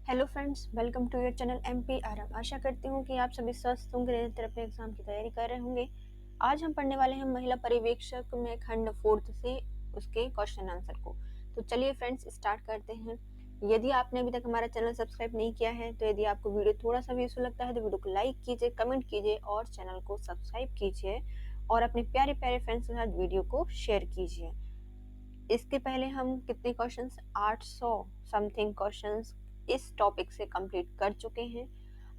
Hello friends, welcome to your channel MPRM। आशा करती हूँ कि आप सभी स्वस्थ होंगे, निरंतर अपने एग्जाम की तैयारी कर रहे होंगे। आज हम पढ़ने वाले हैं महिला पर्यवेक्षक में खंड 4 से उसके क्वेश्चन आंसर को। तो चलिए फ्रेंड्स, स्टार्ट करते हैं। यदि आपने अभी तक हमारा चैनल सब्सक्राइब नहीं किया है तो यदि आपको वीडियो थोड़ा सा भी यूजफुल लगता है तो वीडियो को लाइक कीजिए, कमेंट कीजिए और चैनल को सब्सक्राइब कीजिए और अपने प्यारे प्यारे फ्रेंड्स के साथ वीडियो को शेयर कीजिए। इसके पहले हम कितने क्वेश्चंस 800 समथिंग क्वेश्चंस इस टॉपिक से कंप्लीट कर चुके हैं।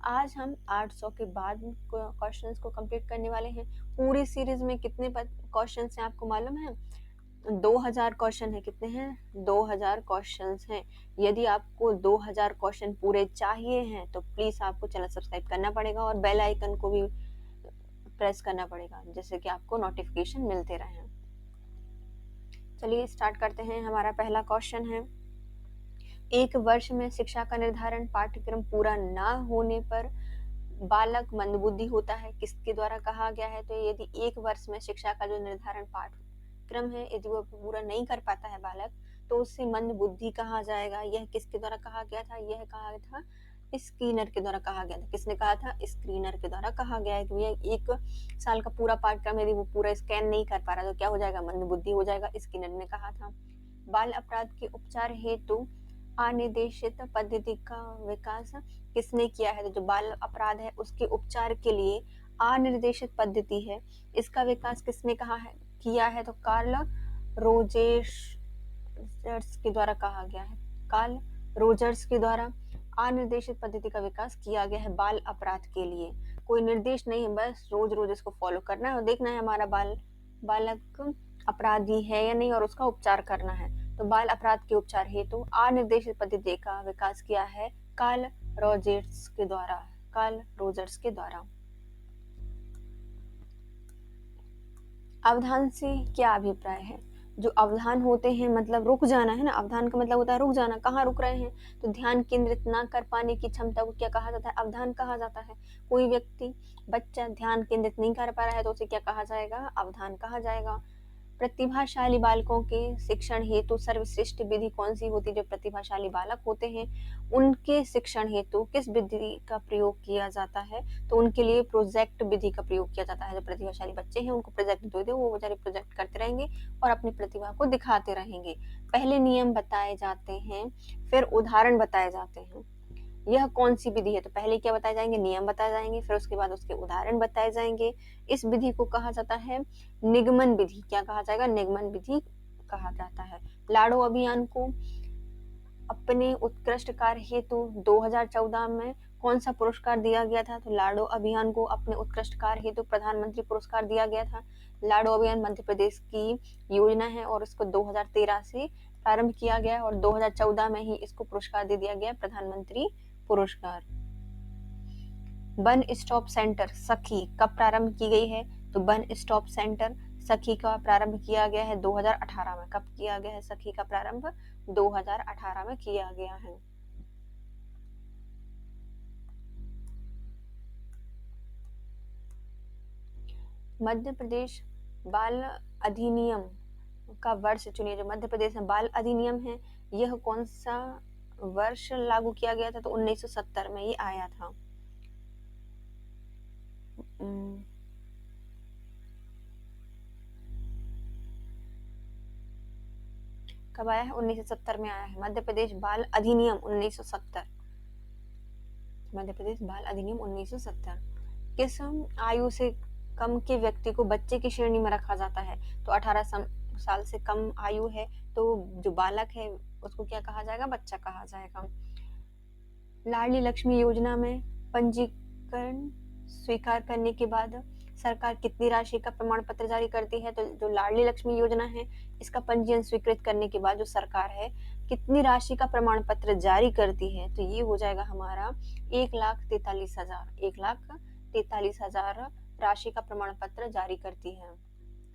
आज हम 800 के बाद क्वेश्चंस को कंप्लीट करने वाले हैं। पूरी सीरीज में कितने क्वेश्चंस हैं आपको मालूम है? 2000 क्वेश्चन है। कितने हैं? 2000 क्वेश्चंस हैं। यदि आपको 2000 क्वेश्चन पूरे चाहिए हैं तो प्लीज आपको चैनल सब्सक्राइब करना पड़ेगा और बेल आइकन को भी प्रेस करना पड़ेगा जिससे कि आपको नोटिफिकेशन मिलते रहें। चलिए स्टार्ट करते हैं। हमारा पहला क्वेश्चन है, एक वर्ष में शिक्षा का निर्धारण पाठ्यक्रम पूरा ना होने पर बालक मंदबुद्धि होता है, किसके द्वारा कहा गया है? तो यदि एक वर्ष में शिक्षा का जो निर्धारण पाठ्यक्रम है यदि वो पूरा नहीं कर पाता है बालक तो उससे मंदबुद्धि कहा जाएगा। यह किसके द्वारा कहा गया था? यह कहा था स्क्रीनर के द्वारा कहा गया था। किसने कहा था? स्क्रीनर के द्वारा कहा गया है कि भैया एक साल का पूरा पाठ्यक्रम यदि वो पूरा स्कैन नहीं कर पा रहा तो क्या हो जाएगा? मंदबुद्धि हो जाएगा। स्क्रीनर ने कहा था। बाल अपराध के उपचार हेतु अनिर्देशित पद्धति का विकास किसने किया है? तो जो बाल अपराध है उसके उपचार के लिए अनिर्देशित पद्धति है, इसका विकास किसने कहा है किया है? तो कार्ल रोजर्स के द्वारा कहा गया है। कार्ल रोजर्स के द्वारा अनिर्देशित पद्धति का विकास किया गया है बाल अपराध के लिए। कोई निर्देश नहीं है, बस रोज रोज इसको फॉलो करना है और देखना है हमारा बालक अपराधी है या नहीं और उसका उपचार करना है। तो बाल अपराध के उपचार हेतु अनिर्देशित पद्धति का विकास किया है कार्ल रोजर्स के द्वारा। कार्ल रोजर्स के द्वारा। अवधान से क्या अभिप्राय है? जो अवधान होते हैं मतलब रुक जाना है ना। अवधान का मतलब होता है रुक जाना। कहाँ रुक रहे हैं? तो ध्यान केंद्रित ना कर पाने की क्षमता को क्या कहा जाता है? अवधान कहा जाता है। कोई व्यक्ति बच्चा ध्यान केंद्रित नहीं कर पा रहा है तो उसे क्या कहा जाएगा? अवधान कहा जाएगा। प्रतिभाशाली बालकों के शिक्षण हेतु सर्वश्रेष्ठ विधि कौन सी होती है? जो प्रतिभाशाली बालक होते हैं उनके शिक्षण हेतु किस विधि का प्रयोग किया जाता है? तो उनके लिए प्रोजेक्ट विधि का प्रयोग किया जाता है। जो प्रतिभाशाली बच्चे हैं उनको प्रोजेक्ट दे दो, वो बेचारे प्रोजेक्ट करते रहेंगे और अपनी प्रतिभा को दिखाते रहेंगे। पहले नियम बताए जाते हैं, फिर उदाहरण बताए जाते हैं। यह कौन सी विधि है? तो पहले क्या बताए जाएंगे? नियम बताए जाएंगे, फिर उसके बाद उसके उदाहरण बताए जाएंगे। इस विधि को कहा जाता है निगमन विधि। क्या कहा जाएगा? निगमन विधि कहा जाता है। लाडो अभियान को अपने उत्कृष्ट कार्य हेतु 2014 में कौन सा पुरस्कार दिया गया था? तो लाडो अभियान को अपने उत्कृष्ट कार्य हेतु प्रधानमंत्री पुरस्कार दिया गया था। लाडो अभियान मध्य प्रदेश की योजना है और इसको 2013 से प्रारंभ किया गया और 2014 में ही इसको पुरस्कार दे दिया गया, प्रधानमंत्री पुरस्कार। वन स्टॉप सेंटर सखी कब प्रारंभ की गई है? तो वन स्टॉप सेंटर सखी का प्रारंभ किया गया है 2018 में। कब किया गया है सखी का प्रारंभ? 2018 में किया गया है। मध्य प्रदेश बाल अधिनियम का वर्ष चुनिए। जो मध्य प्रदेश में बाल अधिनियम है यह कौन सा वर्ष लागू किया गया था? तो 1970 में ये आया था। कब आया है? 1970 में आया है। मध्य प्रदेश बाल अधिनियम 1970। मध्य प्रदेश बाल अधिनियम 1970। किस आयु से कम के व्यक्ति को बच्चे की श्रेणी में रखा जाता है? तो 18 साल से कम आयु है तो जो बालक है उसको क्या कहा जाएगा? बच्चा कहा जाएगा। लाडली लक्ष्मी योजना में पंजीकरण स्वीकार करने के बाद सरकार कितनी राशि का प्रमाण पत्र जारी करती है? तो जो लाडली लक्ष्मी योजना है इसका पंजीयन स्वीकृत करने के बाद जो सरकार है कितनी राशि का प्रमाण पत्र जारी करती है? तो ये हो जाएगा हमारा 1,43,000। 1,43,000 राशि का प्रमाण पत्र जारी करती है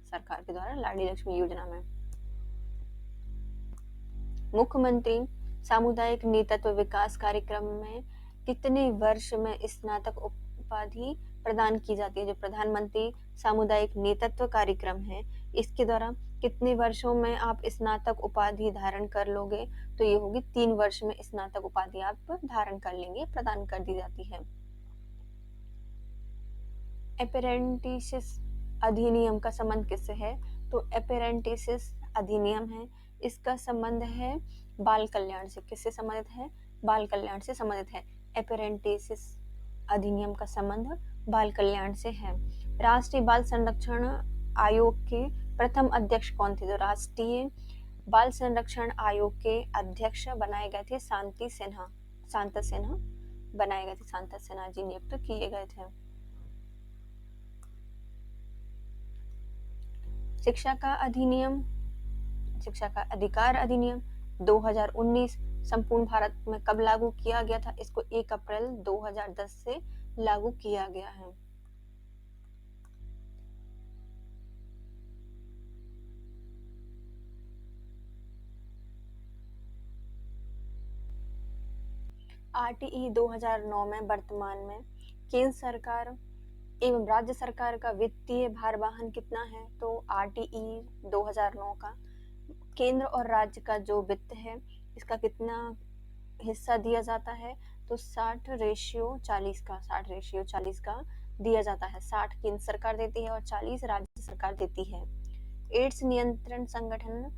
सरकार के द्वारा लाडली लक्ष्मी योजना में। मुख्यमंत्री सामुदायिक नेतृत्व विकास कार्यक्रम में कितने वर्ष में स्नातक उपाधि प्रदान की जाती है? जो प्रधानमंत्री सामुदायिक नेतृत्व कार्यक्रम है इसके द्वारा कितने वर्षों में आप स्नातक उपाधि धारण कर लोगे? तो ये होगी 3 वर्ष में स्नातक उपाधि आप धारण कर लेंगे, प्रदान कर दी जाती है। अप्रेंटिसिस अधिनियम का संबंध किससे है? तो अप्रेंटिसिस अधिनियम है, इसका संबंध है बाल कल्याण से। किससे संबंधित है? बाल कल्याण से संबंधित है। अप्रेंटिसिस अधिनियम का संबंध बाल कल्याण से है। राष्ट्रीय बाल संरक्षण आयोग के प्रथम अध्यक्ष कौन थे? तो राष्ट्रीय बाल संरक्षण आयोग के अध्यक्ष बनाए गए थे शांति सिन्हा। शांता सिन्हा बनाए गए थे। शांता सिन्हा जी नियुक्त किए गए थे। शिक्षा का अधिनियम, शिक्षा का अधिकार अधिनियम 2019 संपूर्ण भारत में कब लागू किया गया था? इसको 1 अप्रैल 2010 से लागू किया गया है। आरटीई 2009 में वर्तमान में केंद्र सरकार एवं राज्य सरकार का वित्तीय भारवहन कितना है? तो आरटीई 2009 का केंद्र और राज्य का जो वित्त है इसका कितना हिस्सा दिया जाता है? तो 60:40 का 60:40 का दिया जाता है। 60 केंद्र सरकार देती है और 40 राज्य सरकार देती है। एड्स नियंत्रण संगठन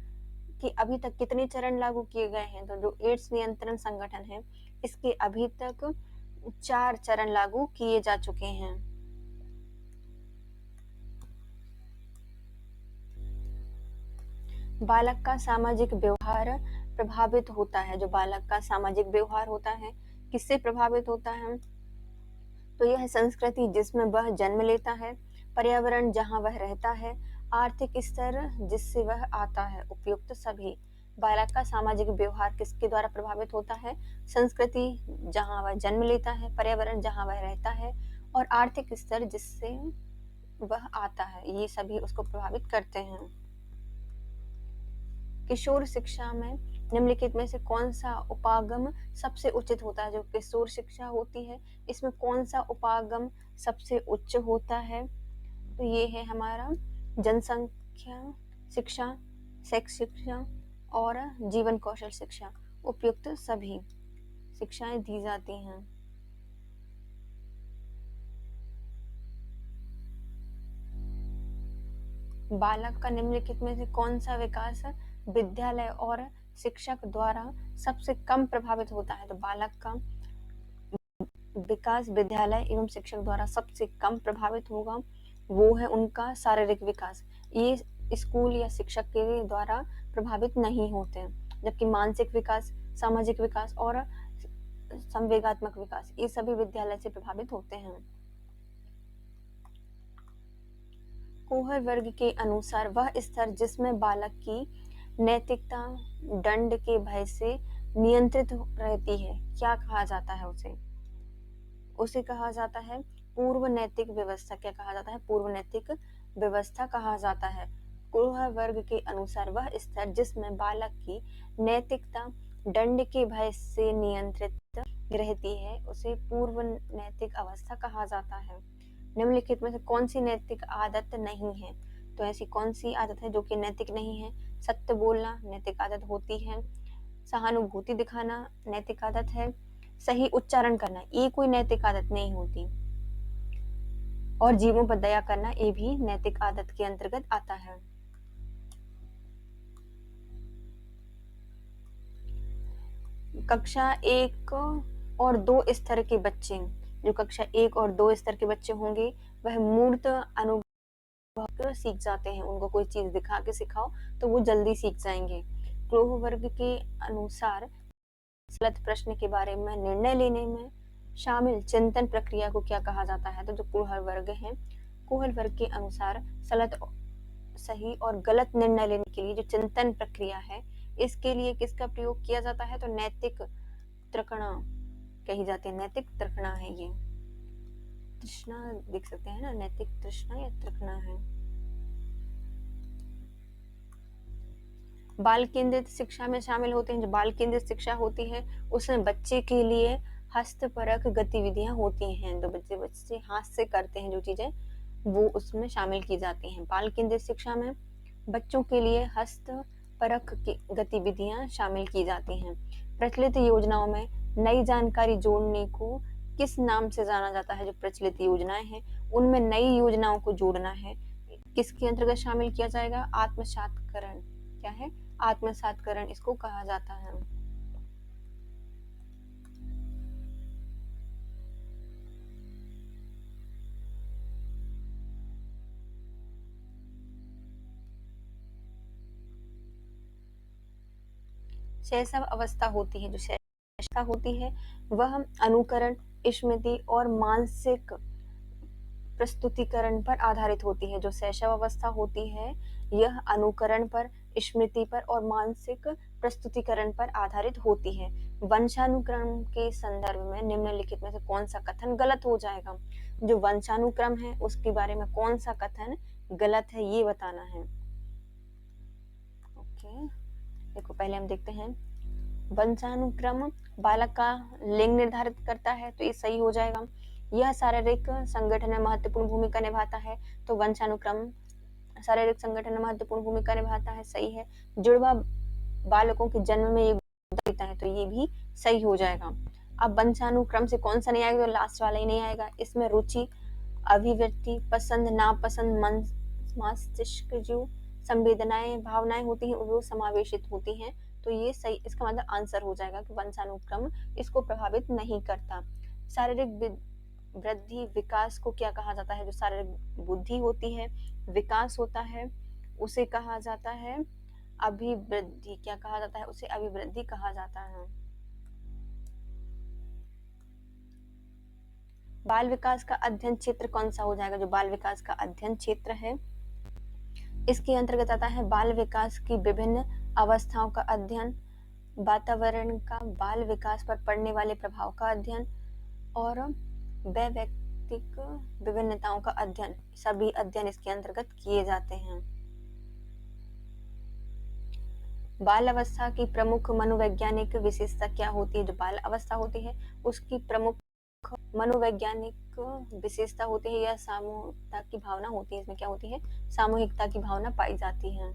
कि अभी तक कितने चरण लागू किए गए हैं? तो जो एड्स नियंत्रण संगठन है इसके अभी तक 4 चरण लागू किए जा चुके हैं। बालक का सामाजिक व्यवहार प्रभावित होता है। जो बालक का सामाजिक व्यवहार होता है किससे प्रभावित होता है? तो यह संस्कृति जिसमें वह जन्म लेता है, पर्यावरण जहाँ वह रहता है, आर्थिक स्तर जिससे वह आता है, उपयुक्त सभी। बालक का सामाजिक व्यवहार किसके द्वारा प्रभावित होता है? संस्कृति जहाँ वह जन्म लेता है, पर्यावरण जहाँ वह रहता है और आर्थिक स्तर जिससे वह आता है, ये सभी उसको प्रभावित करते हैं। किशोर शिक्षा में निम्नलिखित में से कौन सा उपागम सबसे उचित होता है? जो किशोर शिक्षा होती है इसमें कौन सा उपागम सबसे उच्च होता है? तो ये है हमारा जनसंख्या शिक्षा, सेक्स शिक्षा और जीवन कौशल शिक्षा। उपयुक्त सभी शिक्षाएं दी जाती हैं। बालक का निम्नलिखित में से कौन सा विकास विद्यालय और शिक्षक द्वारा सबसे कम प्रभावित होता है? तो बालक का विकास विद्यालय एवं शिक्षक द्वारा सबसे कम प्रभावित होगा, वो है उनका शारीरिक विकास। ये स्कूल या शिक्षक के द्वारा प्रभावित नहीं होते हैं। जबकि मानसिक विकास, सामाजिक विकास और संवेगात्मक विकास ये सभी विद्यालय से प्रभावित होते हैं। कोहर वर्ग के अनुसार वह स्तर जिसमें बालक की नैतिकता दंड के भय से नियंत्रित रहती है, क्या कहा जाता है उसे? उसे कहा जाता है पूर्व नैतिक व्यवस्था। क्या कहा जाता है? पूर्व नैतिक व्यवस्था कहा जाता है। कोहर वर्ग के अनुसार वह स्तर जिसमें बालक की नैतिकता दंड के भय से नियंत्रित रहती है उसे पूर्व नैतिक अवस्था कहा जाता है। निम्नलिखित में से कौन सी नैतिक आदत नहीं है? तो ऐसी कौन सी आदत है जो कि नैतिक नहीं है? सत्य बोलना नैतिक आदत होती है, सहानुभूति दिखाना नैतिक आदत है, सही उच्चारण करना ये कोई नैतिक आदत नहीं होती, और जीवों पर दया करना ये भी नैतिक आदत के अंतर्गत आता है। कक्षा 1 और 2 स्तर के बच्चे, जो कक्षा 1 और 2 स्तर के बच्चे होंगे वह मूर्त अनुभव सीख जाते हैं। उनको कोई चीज दिखा के सिखाओ तो वो जल्दी सीख जाएंगे। क्लोह वर्ग के अनुसार गलत प्रश्न के बारे में निर्णय लेने में शामिल चिंतन प्रक्रिया को क्या कहा जाता है? तो जो कुहल वर्ग है, कुहल वर्ग के अनुसार सही और गलत निर्णय लेने के लिए जो चिंतन प्रक्रिया है इसके लिए किसका प्रयोग किया जाता है? तो नैतिक तृष्णा कही जाती है। नैतिक तृष्णा है ये, तृष्णा देख सकते हैं ना, नैतिक तृष्णा या तृष्णा है। बाल केंद्रित शिक्षा में शामिल होते हैं। जो बाल केंद्रित शिक्षा होती है उसमें बच्चे के लिए हस्तपरक गतिविधियां होती हैं। तो बच्चे हाथ से करते हैं जो चीजें वो उसमें शामिल की जाती हैं। बाल केंद्रित शिक्षा में बच्चों के लिए हस्तपरक की गतिविधियां शामिल की जाती हैं। प्रचलित योजनाओं में नई जानकारी जोड़ने को किस नाम से जाना जाता है? जो प्रचलित योजनाएं हैं उनमें नई योजनाओं को जोड़ना है, किसके अंतर्गत शामिल किया जाएगा? आत्मसातकरण। क्या है? आत्मसातकरण इसको कहा जाता है। शैशव अवस्था होती है, जो शैशव होती है वह अनुकरण, स्मृति और मानसिक प्रस्तुतिकरण पर आधारित होती है। जो शैशव अवस्था होती है यह अनुकरण पर, स्मृति पर और मानसिक प्रस्तुतिकरण पर आधारित होती है। वंशानुक्रम के संदर्भ में निम्नलिखित में से कौन सा कथन गलत हो जाएगा? जो वंशानुक्रम है उसके बारे में कौन सा कथन गलत है ये बताना है। ओके, देखो पहले हम देखते हैं, वंशानुक्रम बालक का लिंग निर्धारित करता है, तो ये सही हो जाएगा। यह शारीरिक संगठन में महत्वपूर्ण भूमिका निभाता है, तो वंशानुक्रम शारीरिक संगठन में महत्वपूर्ण भूमिका निभाता है, सही है। जुड़वा बालकों के जन्म में योगदान देता है, तो ये भी सही हो जाएगा। अब वंशानुक्रम से कौन सा नहीं आएगा? तो लास्ट वाला ही नहीं आएगा। इसमें रुचि, अभिव्यक्ति, पसंद, नापसंद, मन, मस्तिष्क जो संवेदनाएं, भावनाएं होती हैं वो समावेशित होती हैं, तो ये सही, इसका मतलब आंसर हो जाएगा कि वंशानुक्रम इसको प्रभावित नहीं करता। शारीरिक वृद्धि विकास को क्या कहा जाता है? जो शारीरिक बुद्धि होती है, विकास होता है, उसे कहा जाता है अभिवृद्धि। क्या कहा जाता है? उसे अभिवृद्धि कहा जाता है। बाल विकास का अध्ययन क्षेत्र कौन सा हो जाएगा? जो बाल विकास का अध्ययन क्षेत्र है इसके अंतर्गत आता है बाल विकास की विभिन्न अवस्थाओं का अध्ययन, वातावरण का बाल विकास पर पड़ने वाले प्रभाव का अध्ययन और वैयक्तिक विभिन्नताओं का अध्ययन। सभी अध्ययन इसके अंतर्गत किए जाते हैं। बाल अवस्था की प्रमुख मनोवैज्ञानिक विशेषता क्या होती है? जो बाल अवस्था होती है उसकी प्रमुख मनोवैज्ञानिक विशेषता होती है या सामूहिकता की भावना होती है। इसमें क्या होती है? सामूहिकता की भावना पाई जाती है।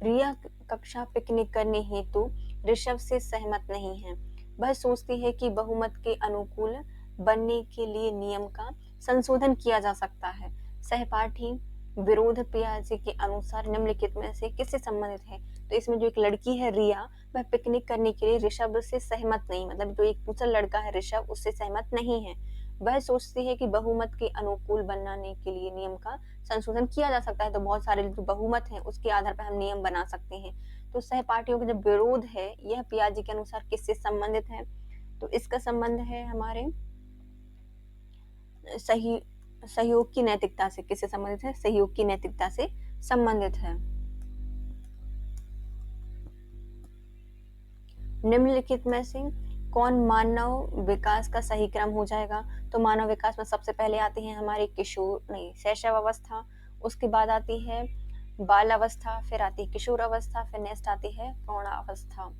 रिया कक्षा पिकनिक करने हेतु ऋषभ से सहमत नहीं है। वह सोचती है कि बहुमत के अनुकूल बनने के लिए नियम का संशोधन किया जा सकता है। सहपाठी विरोध पियाजी के अनुसार निम्नलिखित में से किससे संबंधित है? तो इसमें जो एक लड़की है रिया, वह पिकनिक करने के लिए ऋषभ से सहमत नहीं, मतलब जो एक दूसरा लड़का है ऋषभ उससे सहमत नहीं है। वह सोचती है कि बहुमत के अनुकूल बनाने के लिए नियम का संशोधन किया जा सकता है, तो बहुत सारे जो बहुमत है उसके आधार पर हम नियम बना सकते हैं। तो सहपाठियों का जो विरोध है यह पियाजी के अनुसार किससे संबंधित है? तो इसका संबंध है हमारे सही सहयोग की नैतिकता से। किससे संबंधित है? सहयोग की नैतिकता से संबंधित है। निम्नलिखित में से कौन मानव विकास का सही क्रम हो जाएगा? तो मानव विकास में सबसे पहले आती है हमारी किशोर नहीं शैशव अवस्था, उसके बाद आती है बाल अवस्था, फिर आती है किशोर अवस्था, फिर नेक्स्ट आती है प्रौढ़ावस्था।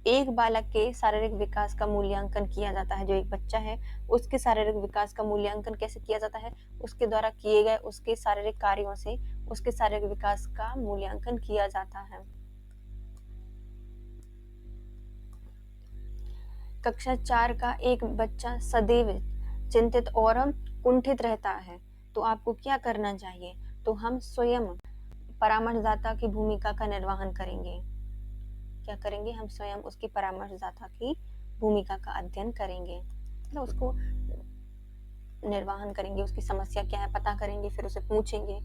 एक बालक के शारीरिक विकास का मूल्यांकन किया जाता है। जो एक बच्चा है उसके शारीरिक विकास का मूल्यांकन कैसे किया जाता है? उसके द्वारा किए गए उसके शारीरिक कार्यों से उसके शारीरिक विकास का मूल्यांकन किया जाता है। कक्षा 4 का एक बच्चा सदैव चिंतित और कुंठित रहता है, तो आपको क्या करना चाहिए? तो हम स्वयं परामर्शदाता की भूमिका का निर्वहन करेंगे। क्या करेंगे? हम स्वयं उसकी परामर्शदाता की भूमिका का अध्ययन करेंगे, मतलब उसको निर्वहन करेंगे, उसकी समस्या क्या है पता करेंगे, फिर उसे पूछेंगे।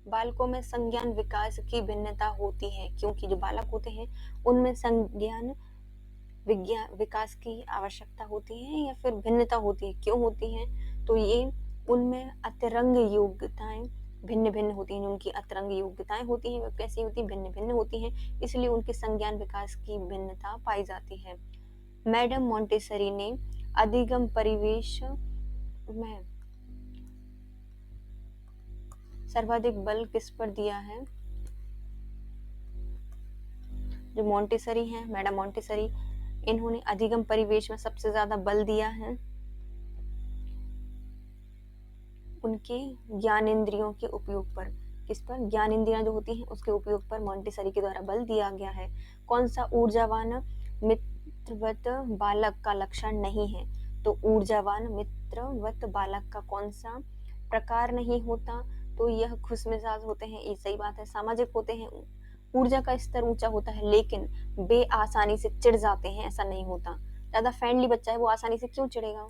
बालकों में संज्ञान विकास की भिन्नता होती है क्योंकि जो बालक होते हैं उनमें संज्ञान विकास की आवश्यकता होती है या फिर भिन्नता होती है। क्यों होती है? तो ये उनमें अतरंग योग्यताएं भिन्न भिन्न होती हैं। उनकी अतरंग योग्यताएं होती हैं वो कैसी होती हैं? भिन्न भिन्न होती हैं, इसलिए उनके संज्ञान विकास की भिन्नता पाई जाती है। मैडम मोंटेसरी ने अधिगम परिवेश में सर्वाधिक बल किस पर दिया है? जो मोंटेसरी हैं, मैडम मोंटेसरी, इन्होंने अधिगम परिवेश में सबसे ज्यादा बल दिया है उनके ज्ञानेंद्रियों के उपयोग पर। किस पर? ज्ञान इंद्रियां जो होती हैं उसके उपयोग पर मोंटेसरी के द्वारा बल दिया गया है। कौन सा ऊर्जावान मित्रवत बालक का लक्षण नहीं है? तो ऊर्जावान मित्रवत बालक का कौन सा प्रकार नहीं होता? तो यह खुशमिजाज होते हैं, ये सही बात है। सामाजिक होते हैं, ऊर्जा का स्तर ऊंचा होता है, लेकिन वे आसानी से चिढ़ जाते हैं, ऐसा नहीं होता। ज्यादा फ्रेंडली बच्चा है, वो आसानी से क्यों चिढ़ेगा?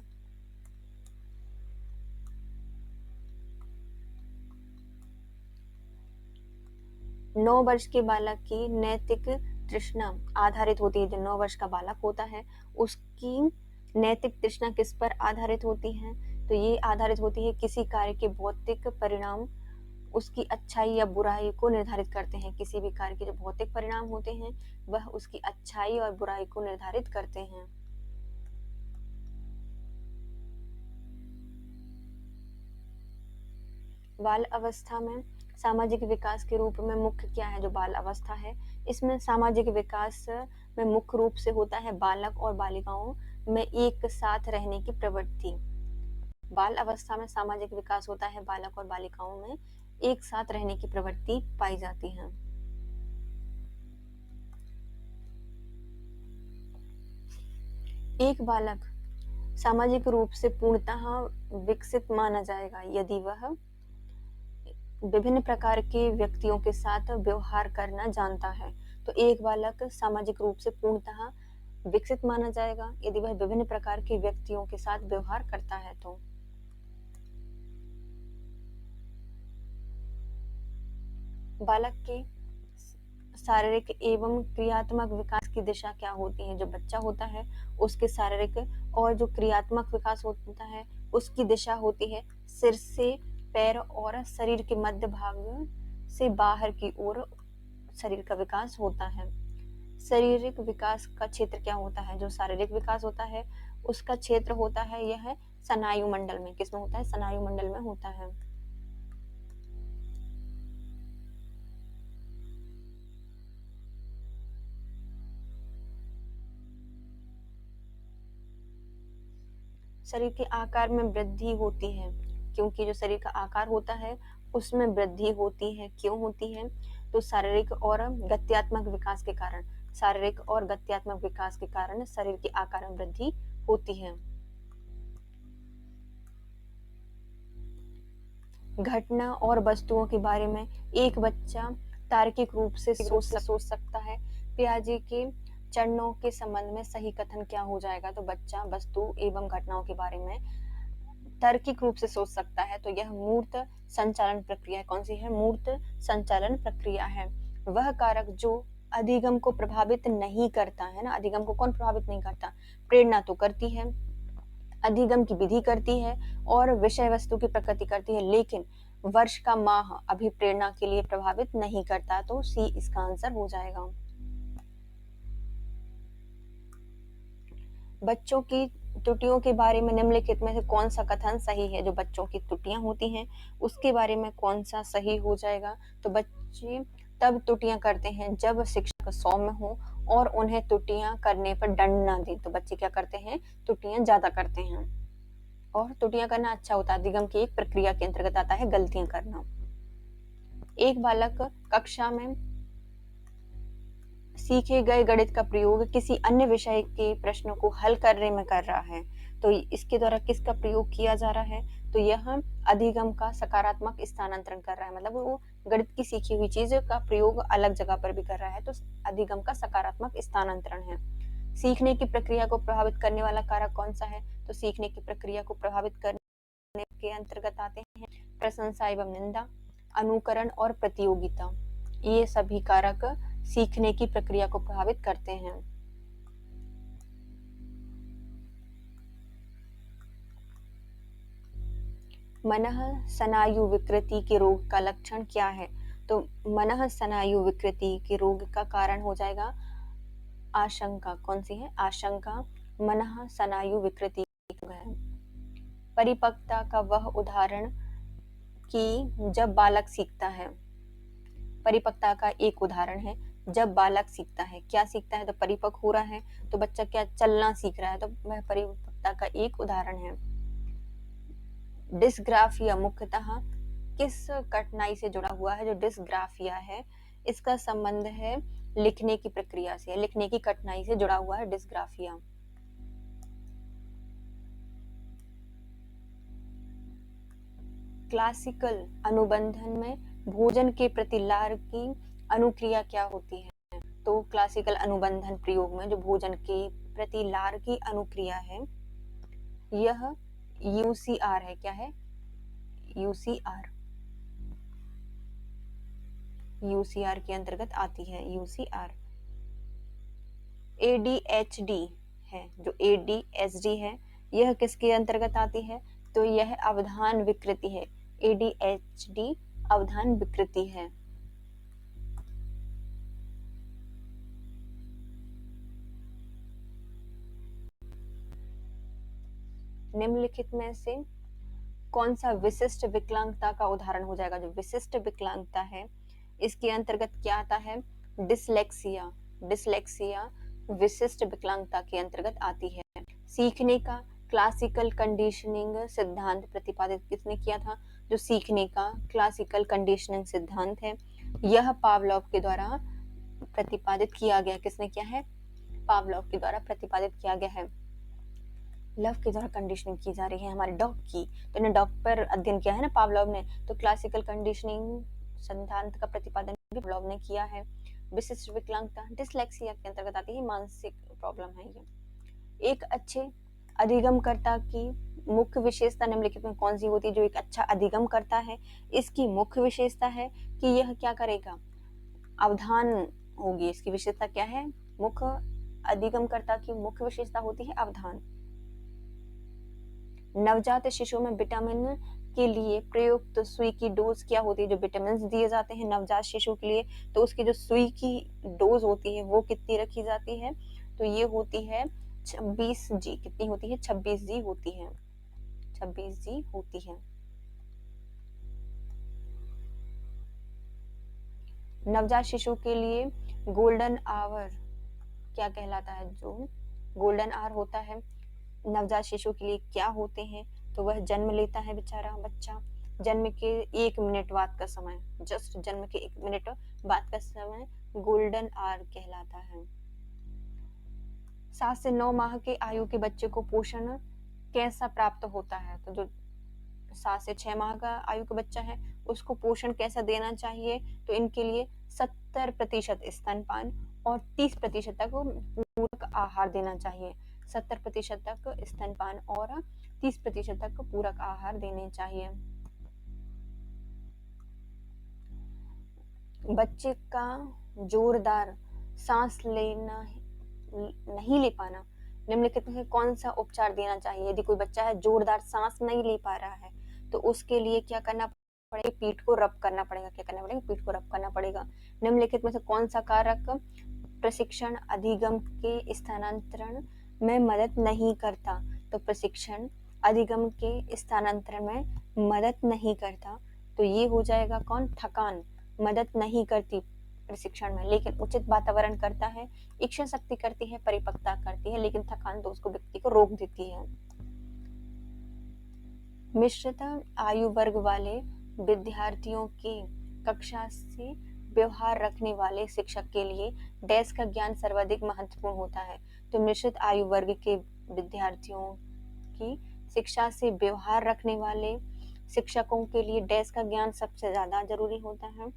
9 वर्ष के बालक की नैतिक तृष्णा आधारित होती है। जो 9 वर्ष का बालक होता है उसकी नैतिक तृष्णा किस पर आधारित होती है? तो ये आधारित होती है किसी कार्य के भौतिक परिणाम उसकी अच्छाई या बुराई को निर्धारित करते हैं। किसी भी कार्य के जो भौतिक परिणाम होते हैं वह उसकी अच्छाई और बुराई को निर्धारित करते हैं। बाल अवस्था में सामाजिक विकास के रूप में मुख्य क्या है? जो बाल अवस्था है इसमें सामाजिक विकास में मुख्य रूप से होता है बालक और बालिकाओं में एक साथ रहने की प्रवृत्ति। बाल अवस्था में सामाजिक विकास होता है, बालक और बालिकाओं में एक साथ रहने की प्रवृत्ति पाई जाती है। एक बालक सामाजिक रूप से पूर्णतः विकसित माना जाएगा यदि वह विभिन्न प्रकार के व्यक्तियों के साथ व्यवहार करना जानता है। तो एक बालक सामाजिक रूप से पूर्णतः विकसित माना जाएगा यदि वह विभिन्न प्रकार के व्यक्तियों के साथ व्यवहार करता है। तो बालक के शारीरिक एवं क्रियात्मक विकास की दिशा क्या होती है? जो बच्चा होता है उसके शारीरिक और जो क्रियात्मक विकास होता है उसकी दिशा होती है सिर से पैर और शरीर के मध्य भाग से बाहर की ओर शरीर का विकास होता है। शारीरिक विकास का क्षेत्र क्या होता है? जो शारीरिक विकास होता है उसका क्षेत्र होता है यह स्नायु मंडल में। किसमें होता है? स्नायु मंडल में होता है। शरीर के आकार में वृद्धि होती है क्योंकि जो शरीर का आकार होता है उसमें वृद्धि होती है। क्यों होती है? तो शारीरिक और गत्यात्मक विकास के कारण। शारीरिक और गत्यात्मक विकास के कारण शरीर के आकार में वृद्धि होती है। घटना और वस्तुओं के बारे में एक बच्चा तार्किक रूप से सोच सकता है। पियाजे के चरणों के संबंध में सही कथन क्या हो जाएगा? तो बच्चा वस्तु एवं घटनाओं के बारे में तार्किक रूप से सोच सकता है। तो यह मूर्त संचालन प्रक्रिया कौन सी है? मूर्त संचालन प्रक्रिया है। वह कारक जो अधिगम को प्रभावित नहीं करता है ना। अधिगम को कौन प्रभावित नहीं करता? प्रेरणा तो करती है, अधिगम की विधि करती है और विषय वस्तु की प्रकृति करती है, लेकिन वर्ष का माह अभिप्रेरणा के लिए प्रभावित नहीं करता। तो सी इसका आंसर हो जाएगा। बच्चों की त्रुटियों के बारे में निम्नलिखित में से कौन सा कथन सही है? जो बच्चों की त्रुटियां होती हैं उसके बारे में कौन सा सही हो जाएगा? तो बच्चे तब त्रुटियां करते हैं जब शिक्षक सौम्य हो और उन्हें त्रुटियां करने पर दंड ना दे। तो बच्चे क्या करते हैं? त्रुटियां ज्यादा करते हैं और त्रुटियां करना अच्छा होता है। अधिगम की एक प्रक्रिया के अंतर्गत आता है गलतियां करना। एक बालक कक्षा में सीखे गए गणित का प्रयोग किसी अन्य विषय के प्रश्नों को हल करने में कर रहा है। तो इसके द्वारा किसका प्रयोग किया जा रहा है? तो यह अधिगम का सकारात्मक स्थानांतरण कर रहा है। मतलब वो गणित की सीखी हुई चीज का प्रयोग अलग जगह पर भी कर रहा है। तो अधिगम का सकारात्मक स्थानांतरण है। सीखने की प्रक्रिया को प्रभावित करने वाला कारक कौन सा है? तो सीखने की प्रक्रिया को प्रभावित करने के अंतर्गत आते हैं प्रशंसा एवं निंदा, अनुकरण और प्रतियोगिता। ये सभी कारक सीखने की प्रक्रिया को प्रभावित करते हैं। मनः स्नायु विकृति के रोग का लक्षण क्या है? तो मनः स्नायु विकृति के रोग का कारण हो जाएगा आशंका। कौन सी है? आशंका मनः स्नायु विकृति है। परिपक्वता का वह उदाहरण कि जब बालक सीखता है, परिपक्वता का एक उदाहरण है। जब बालक सीखता है, क्या सीखता है? तो परिपक्व हो रहा है, तो बच्चा क्या चलना सीख रहा है, तो वह परिपक्वता का एक उदाहरण है। डिस्ग्राफिया मुख्यतः किस कठिनाई से जुड़ा हुआ है? जो डिस्ग्राफिया है इसका संबंध है लिखने की प्रक्रिया से, लिखने की कठिनाई से जुड़ा हुआ है डिस्ग्राफिया। क्लासिकल अनुबंधन में भोजन के प्रति लार की अनुक्रिया क्या होती है? तो क्लासिकल अनुबंधन प्रयोग में जो भोजन के प्रति लार की अनुक्रिया है यह यूसीआर है। क्या है? यूसीआर, यूसीआर के अंतर्गत आती है। यूसीआर एडीएचडी है, जो एडीएचडी है यह किसके अंतर्गत आती है? तो यह अवधान विकृति है। एडीएचडी अवधान विकृति है। निम्नलिखित में से कौन सा विशिष्ट विकलांगता का उदाहरण हो जाएगा? जो विशिष्ट विकलांगता है इसके अंतर्गत क्या आता है? डिसलेक्सिया। डिसलेक्सिया विशिष्ट विकलांगता के अंतर्गत आती है। सीखने का क्लासिकल कंडीशनिंग सिद्धांत प्रतिपादित किसने किया था? जो सीखने का क्लासिकल कंडीशनिंग सिद्धांत है यह पावलोव के द्वारा प्रतिपादित किया गया। किसने किया है? पावलोव के द्वारा प्रतिपादित किया गया है। लव के द्वारा कंडीशनिंग की जा रही है हमारे डॉग की, तो इन्हें डॉग पर अध्ययन किया है ना पावलोव ने, तो क्लासिकल कंडीशनिंग सिद्धांत का प्रतिपादन भी पावलोव ने किया है। विशिष्ट विकलांगता डिसलेक्सिया के अंतर्गत आती है, मानसिक प्रॉब्लम है ये। एक अच्छे अधिगमकर्ता की मुख्य विशेषता निम्नलिखित में कौन सी होती है? जो एक अच्छा अधिगमकर्ता है इसकी मुख्य विशेषता है कि यह क्या करेगा? अवधान होगी। इसकी विशेषता क्या है? मुख्य अधिगमकर्ता की मुख्य विशेषता होती है अवधान। नवजात शिशु में विटामिन के लिए प्रयुक्त सुई की डोज क्या होती है? जो विटामिन दिए जाते हैं नवजात शिशु के लिए, तो उसकी जो सुई की डोज होती है वो कितनी रखी जाती है? तो ये होती है 26 जी। कितनी होती है? 26 जी होती है। 26 जी होती है। नवजात शिशु के लिए गोल्डन आवर क्या कहलाता है? जो गोल्डन आवर होता है नवजात शिशु के लिए क्या होते हैं? तो वह जन्म लेता है बेचारा बच्चा, जन्म के 1 मिनट बाद का समय, जस्ट जन्म के 1 मिनट बाद का समय गोल्डन आवर कहलाता है। 7 से 9 माह के आयु के बच्चे को पोषण कैसा प्राप्त होता है? तो जो 7 से 6 माह का आयु का बच्चा है उसको पोषण कैसा देना चाहिए? तो इनके लिए 70% स्तनपान और 30% तक पूरक आहार देना चाहिए। 70% तक स्तनपान और 30% तक पूरक आहार देने चाहिए। बच्चे का जोरदार सांस लेना नहीं ले पाना, निम्नलिखित में कौन सा उपचार देना चाहिए? यदि कोई बच्चा है जोरदार सांस नहीं ले पा रहा है तो उसके लिए क्या करना पड़ेगा? पीठ को रब करना पड़ेगा। क्या करना पड़ेगा? पीठ को रब करना पड़ेगा। निम्नलिखित में से कौन सा कारक प्रशिक्षण अधिगम के स्थानांतरण में मदद नहीं करता? तो प्रशिक्षण अधिगम के स्थानांतरण में मदद नहीं करता, तो ये हो जाएगा कौन? थकान मदद नहीं करती प्रशिक्षण में, लेकिन उचित वातावरण करता है, इच्छा शक्ति करती है, परिपक्वता करती है, लेकिन थकान तो उसको व्यक्ति को रोक देती है। मिश्रित आयु वर्ग वाले विद्यार्थियों की कक्षा से व्यवहार रखने वाले शिक्षक के लिए डैश का ज्ञान सर्वाधिक महत्वपूर्ण होता है? तो मिश्रित आयु वर्ग के विद्यार्थियों की शिक्षा से व्यवहार रखने वाले शिक्षकों के लिए डैश का ज्ञान सबसे ज्यादा जरूरी होता है?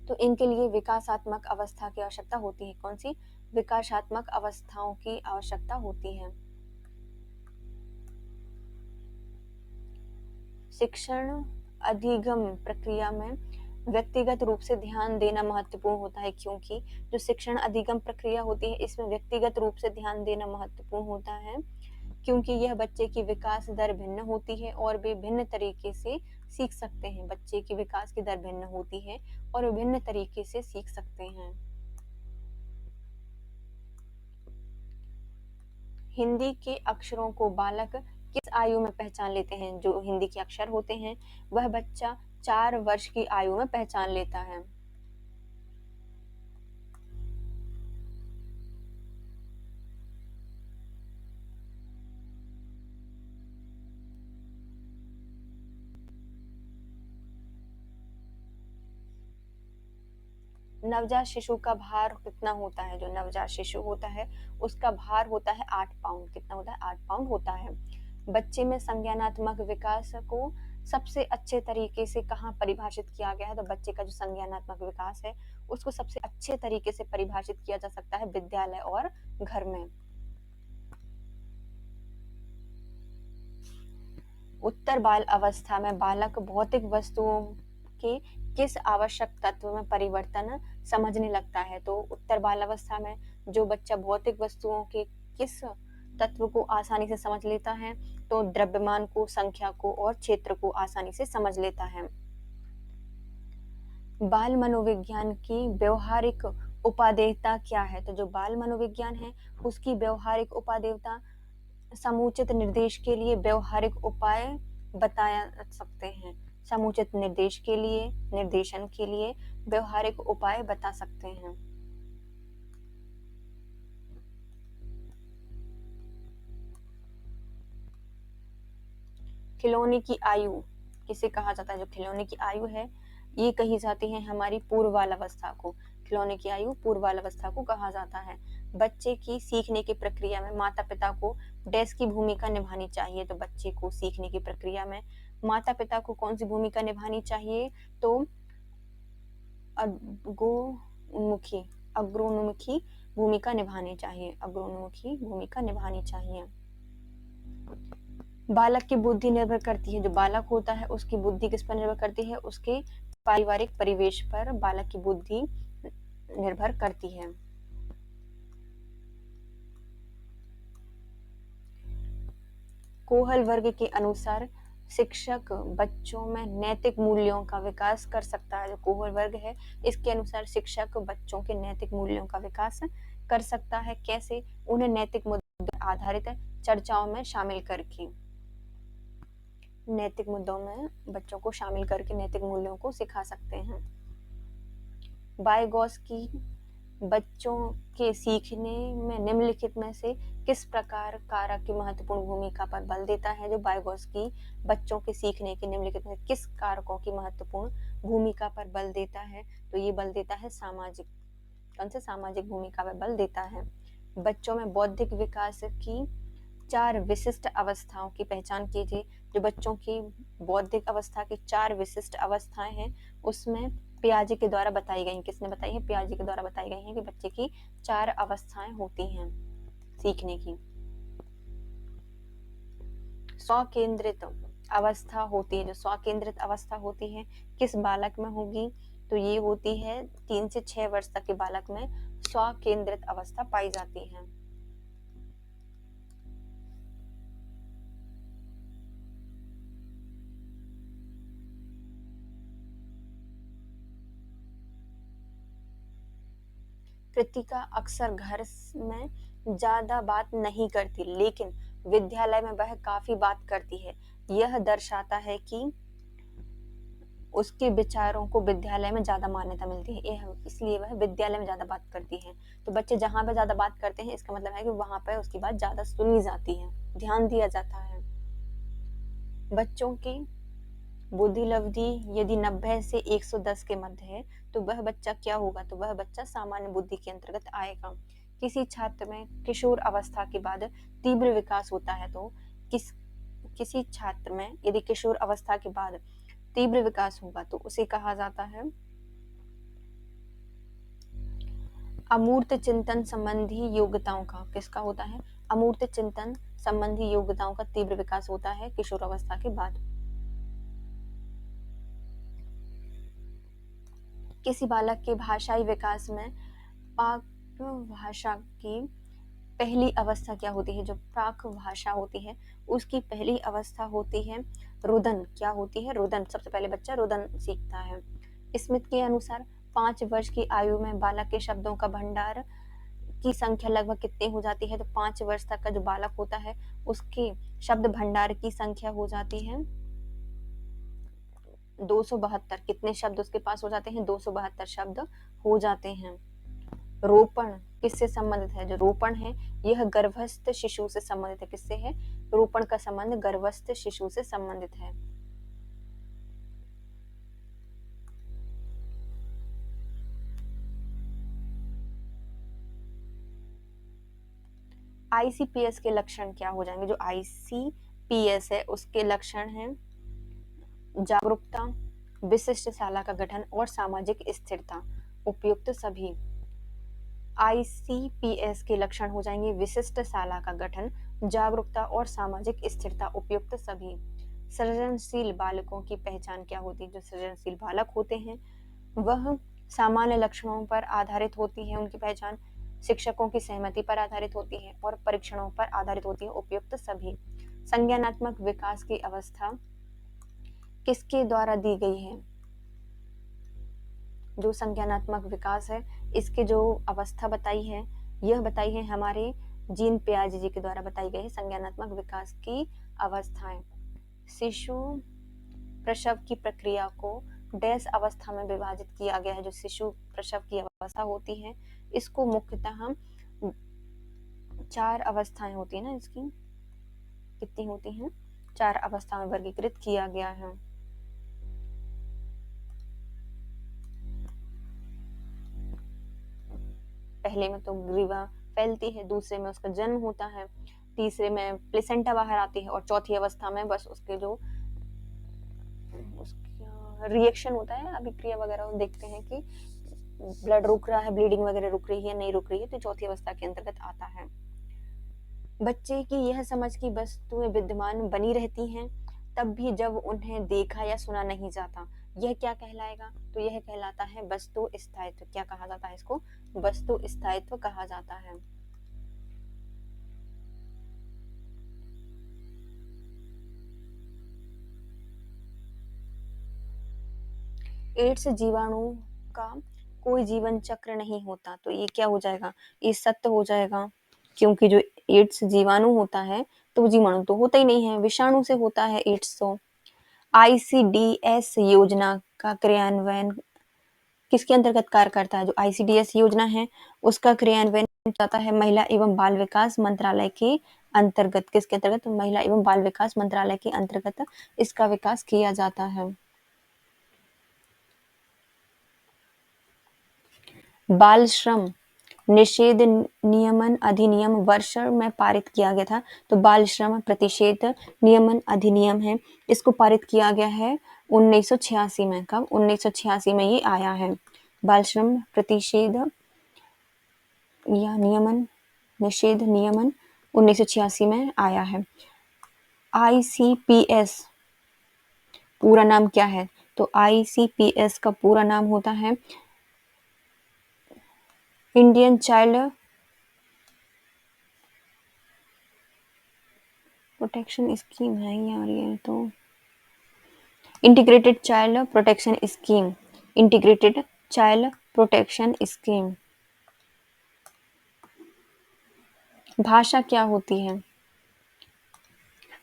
तो इनके लिए विकासात्मक अवस्था की आवश्यकता होती है। कौन सी? विकासात्मक अवस्थाओं की आवश्यकता होती है। शिक्षण अधिगम प्रक्रिया में व्यक्तिगत रूप से ध्यान देना महत्वपूर्ण होता है, क्योंकि जो शिक्षण अधिगम प्रक्रिया होती है इसमें व्यक्तिगत रूप से ध्यान देना महत्वपूर्ण होता है, क्योंकि यह बच्चे की विकास दर भिन्न होती है और वे भिन्न तरीके से सीख सकते हैं। बच्चे की विकास की दर भिन्न होती है और विभिन्न तरीके से सीख सकते हैं। हिंदी के अक्षरों को बालक किस आयु में पहचान लेते हैं? जो हिंदी के अक्षर होते हैं वह बच्चा 4 वर्ष की आयु में पहचान लेता है। नवजात शिशु का भार कितना होता है? जो नवजात शिशु होता है उसका भार होता है 8 पाउंड। कितना होता है? 8 पाउंड होता है। बच्चे में संज्ञानात्मक विकास को सबसे अच्छे तरीके से कहाँ परिभाषित किया गया है? तो बच्चे का जो संज्ञानात्मक विकास है उसको सबसे अच्छे तरीके से परिभाषित किया जा सकता है विद्यालय और घर में। उत्तर बाल अवस्था में बालक भौतिक वस्तुओं के किस आवश्यक तत्व में परिवर्तन समझने लगता है? तो उत्तर बाल अवस्था में जो बच्चा भौतिक वस्तुओं के किस तत्व को आसानी से समझ लेता है? तो द्रव्यमान को, संख्या को और क्षेत्र को आसानी से समझ लेता है। बाल मनोविज्ञान की व्यवहारिक उपादेयता क्या है? तो जो बाल मनोविज्ञान है उसकी व्यवहारिक उपादेयता समुचित निर्देश के लिए व्यवहारिक उपाय बताया सकते हैं। समुचित निर्देश के लिए, निर्देशन के लिए व्यवहारिक उपाय बता सकते हैं। खिलौने की आयु किसे कहा जाता है? जो खिलौने की आयु है ये कही जाती है हमारी पूर्वाल अवस्था को। खिलौने की आयु पूर्वाल अवस्था को कहा जाता है। बच्चे की सीखने की प्रक्रिया में माता पिता को डैश की भूमिका निभानी चाहिए? तो बच्चे को सीखने की प्रक्रिया में माता पिता को कौन सी भूमिका निभानी चाहिए? तो अग्रोन्मुखी भूमिका निभानी चाहिए। अग्रोन्मुखी भूमिका निभानी चाहिए। बालक की बुद्धि निर्भर करती है, जो बालक होता है उसकी बुद्धि किस पर निर्भर करती है? उसके पारिवारिक परिवेश पर बालक की बुद्धि निर्भर करती है। कोहल वर्ग के अनुसार शिक्षक बच्चों में नैतिक मूल्यों का विकास कर सकता है। जो कोहल वर्ग है इसके अनुसार शिक्षक बच्चों के नैतिक मूल्यों का विकास कर सकता है। कैसे? उन्हें नैतिक मुद्दों आधारित चर्चाओं में शामिल करके। नैतिक मुद्दों में बच्चों को शामिल करके नैतिक मूल्यों को सिखा सकते हैं। वाइगोत्स्की बच्चों के सीखने में निम्नलिखित में से किस प्रकार कारक की महत्वपूर्ण भूमिका पर बल देता है? जो वाइगोत्स्की बच्चों के सीखने के निम्नलिखित में किस कारकों की महत्वपूर्ण भूमिका पर बल देता है? तो ये बल देता है सामाजिक। कौन से? सामाजिक भूमिका पर बल देता है। बच्चों में बौद्धिक विकास की 4 विशिष्ट अवस्थाओं की पहचान कीजिए। जो बच्चों की बौद्धिक अवस्था की 4 विशिष्ट अवस्थाएं हैं उसमें पियाजे के द्वारा बताई गई। किसने बताई है? पियाजे के द्वारा बताई गई हैं कि बच्चे की 4 अवस्थाएं होती हैं सीखने की। स्वकेंद्रित अवस्था होती है। जो स्वकेंद्रित अवस्था होती है किस बालक में होगी? तो ये होती है 3 से 6 वर्ष तक के बालक में स्वकेंद्रित अवस्था पाई जाती है। कृतिका अक्सर घर में ज्यादा बात नहीं करती लेकिन विद्यालय में वह काफी बात करती है। यह दर्शाता है कि उसके विचारों को विद्यालय में ज्यादा मान्यता मिलती है, इसलिए वह विद्यालय में ज्यादा बात करती है। तो बच्चे जहां पे ज्यादा बात करते हैं इसका मतलब है कि वहां पर उसकी बात ज्यादा सुनी जाती है, ध्यान दिया जाता है। बच्चों की बुद्धि लब्धि यदि 90 से 110 के मध्य है तो वह बच्चा क्या होगा? तो वह बच्चा सामान्य बुद्धि के अंतर्गत आएगा। किसी छात्र में किशोर अवस्था के बाद तीव्र विकास होता है तो किसी छात्र में यदि किशोर अवस्था के बाद तीव्र विकास होगा तो उसे कहा जाता है अमूर्त चिंतन संबंधी योग्यताओं का। किसका होता है? अमूर्त चिंतन संबंधी योग्यताओं का तीव्र विकास होता है किशोर अवस्था के बाद। किसी बालक के भाषाई विकास में प्राक भाषा की पहली अवस्था क्या होती है? जो प्राक भाषा होती है उसकी पहली अवस्था होती है रुदन। क्या होती है? रुदन। सबसे पहले बच्चा रुदन सीखता है। स्मिथ के अनुसार 5 वर्ष की आयु में बालक के शब्दों का भंडार की संख्या लगभग कितनी हो जाती है? तो 5 वर्ष तक का जो बालक होता है उसके शब्द भंडार की संख्या हो जाती है 272। कितने शब्द उसके पास हो जाते हैं? 272 शब्द हो जाते हैं। रोपण किससे संबंधित है? जो रोपण है यह गर्भस्थ शिशु से संबंधित है। किससे है? रोपण का संबंध गर्भस्थ शिशु से संबंधित है। आईसीपीएस के लक्षण क्या हो जाएंगे? जो आईसीपीएस है उसके लक्षण हैं जागरूकता, विशिष्ट शाला का गठन और सामाजिक स्थिरता। उपयुक्त सभी। आईसीपीएस के लक्षण हो जाएंगे विशिष्ट शाला का गठन, जागरूकता और सामाजिक स्थिरता। उपयुक्त सभी। सृजनशील बालकों की पहचान क्या होती है? जो सृजनशील बालक होते हैं वह सामान्य लक्षणों पर आधारित होती है। उनकी पहचान शिक्षकों की सहमति पर आधारित होती है और परीक्षणों पर आधारित होती है। उपयुक्त सभी। संज्ञानात्मक विकास की अवस्था किसके द्वारा दी गई है? जो संज्ञानात्मक विकास है इसके जो अवस्था बताई है यह बताई है हमारे जीन पियाजे जी के द्वारा बताई गई है। संज्ञानात्मक विकास की अवस्थाएं। शिशु प्रसव की प्रक्रिया को डैश अवस्था में विभाजित किया गया है। जो शिशु प्रसव की अवस्था होती है इसको मुख्यतः हम 4 अवस्थाएं होती है ना, इसकी कितनी होती हैं? 4 अवस्था में वर्गीकृत किया गया है। पहले में तो ग्रीवा फैलती है, दूसरे में उसका जन्म होता है, तीसरे में प्लेसेंटा बाहर आती है और चौथी अवस्था में बस उसके जो उसका रिएक्शन होता है, अभिक्रिया वगैरह देखते हैं कि ब्लड रुक रहा है, ब्लीडिंग वगैरह रुक रही है नहीं रुक रही है, तो चौथी अवस्था के अंतर्गत आता है। बच्चे की यह समझ की वस्तुएं विद्यमान बनी रहती हैं तब भी जब उन्हें देखा या सुना नहीं जाता, यह क्या कहलाएगा? तो यह कहलाता है वस्तु स्थायित्व। क्या कहा जाता है इसको? वस्तु स्थायित्व कहा जाता है। एड्स जीवाणु का कोई जीवन चक्र नहीं होता, तो ये क्या हो जाएगा? ये सत्य हो जाएगा, क्योंकि जो एड्स जीवाणु होता है तो जीवाणु तो होता ही नहीं है, विषाणु से होता है एड्स। तो आईसीडीएस योजना का क्रियान्वयन किसके अंतर्गत कार्य करता है? जो आईसीडीएस योजना है उसका क्रियान्वयन जाता है महिला एवं बाल विकास मंत्रालय के अंतर्गत। किसके अंतर्गत? महिला एवं बाल विकास मंत्रालय के अंतर्गत इसका विकास किया जाता है। बाल श्रम निषेध नियमन अधिनियम वर्ष में पारित किया गया था। तो बाल श्रम प्रतिषेध नियमन अधिनियम है, इसको पारित किया गया है 1986 में। कब? 1986 में ये आया है। बाल श्रम प्रतिषेध या नियमन निषेध नियमन 1986 में आया है। आईसीपीएस पूरा नाम क्या है? तो आईसीपीएस का पूरा नाम होता है इंडियन चाइल्ड प्रोटेक्शन स्कीम है यार, ये तो integrated child protection scheme. Integrated child protection scheme. भाषा क्या होती है?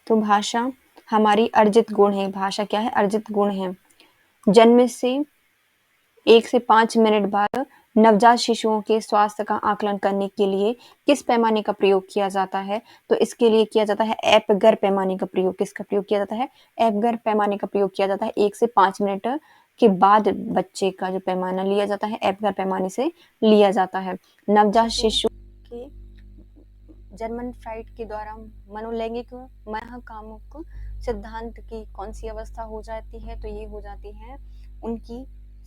तो भाषा हमारी अर्जित गुण है। भाषा क्या है? अर्जित गुण है। जन्म से 1 से 5 मिनट बाद नवजात शिशुओं के स्वास्थ्य का आकलन करने के लिए किस पैमाने का प्रयोग किया जाता है? तो इसके लिए किया जाता है एपगर पैमाने का प्रयोग। किसका प्रयोग किया जाता है? एपगर पैमाने का प्रयोग किया जाता है। 1 से 5 मिनट के बाद बच्चे का जो पैमाना लिया जाता है एपगर पैमाने से लिया जाता है। नवजात शिशु के जर्मन फ्राइड के द्वारा मनोलैंगिक महाकामुक सिद्धांत की कौन सी अवस्था हो जाती है? तो ये हो जाती है उनकी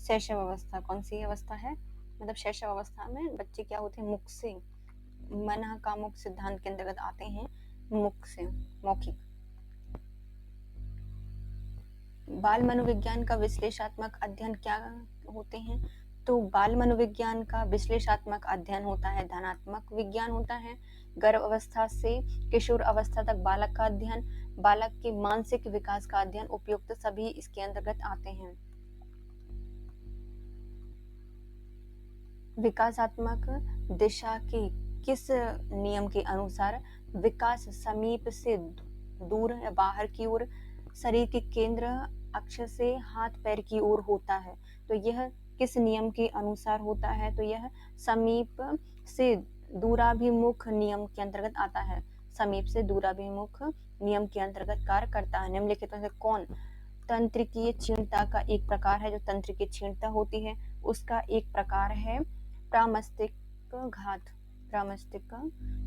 शैशव अवस्था। कौन सी अवस्था है? मतलब शैशव अवस्था में बच्चे क्या होते हैं? मुख से मनःकामुक सिद्धांत के अंतर्गत आते हैं, मुख से मौखिक। बाल मनोविज्ञान का विश्लेषणात्मक अध्ययन क्या होते हैं? तो बाल मनोविज्ञान का विश्लेषणात्मक अध्ययन होता है धनात्मक विज्ञान होता है। गर्भ अवस्था से किशोर अवस्था तक बालक का अध्ययन, बालक के मानसिक विकास का अध्ययन, उपयुक्त सभी इसके अंतर्गत आते हैं। विकासात्मक दिशा की किस नियम के अनुसार विकास समीप से दूर या बाहर की ओर शरीर के केंद्र अक्ष से हाथ पैर की ओर होता है? तो यह किस नियम के अनुसार होता है? तो यह समीप से दूराभिमुख नियम के अंतर्गत आता है। समीप से दूराभिमुख नियम के अंतर्गत कार्य करता है। निम्नलिखित में से कौन तंत्रिकीय क्षीणता का एक प्रकार है? जो तंत्रिकीय क्षीणता होती है उसका एक प्रकार है प्रामस्तिक घात। प्रामस्तिक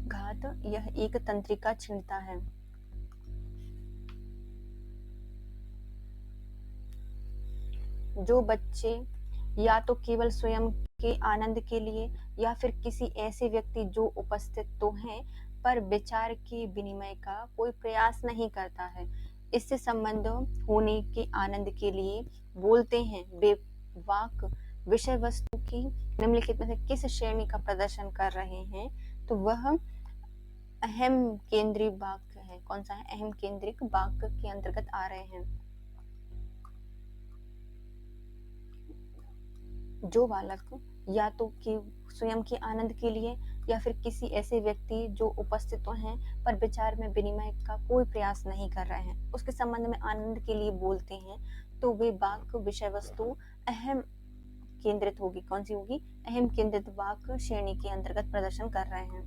घात यह एक तंत्रिका क्षीणता है। जो बच्चे या तो केवल स्वयं के आनंद के लिए या फिर किसी ऐसे व्यक्ति जो उपस्थित तो हैं पर विचार के विनिमय का कोई प्रयास नहीं करता है, इससे संबंध होने के आनंद के लिए बोलते हैं, वे वाक विषय वस्तु की निम्नलिखित में से किस श्रेणी का प्रदर्शन कर रहे हैं? तो वह अहम केंद्रिक वाक्य है। कौन सा है? अहम केंद्रिक वाक्य के अंतर्गत आ रहे हैं। जो बालक या तो कि स्वयं के आनंद के लिए या फिर किसी ऐसे व्यक्ति जो उपस्थित तो हैं पर विचार में विनिमय का कोई प्रयास नहीं कर रहे हैं, उसके संबंध में आनंद के लिए बोलते हैं, तो वे वाक्य विषय वस्तु अहम केंद्रित होगी। कौन सी होगी? अहम केंद्रित वाक्य श्रेणी के अंतर्गत प्रदर्शन कर रहे हैं।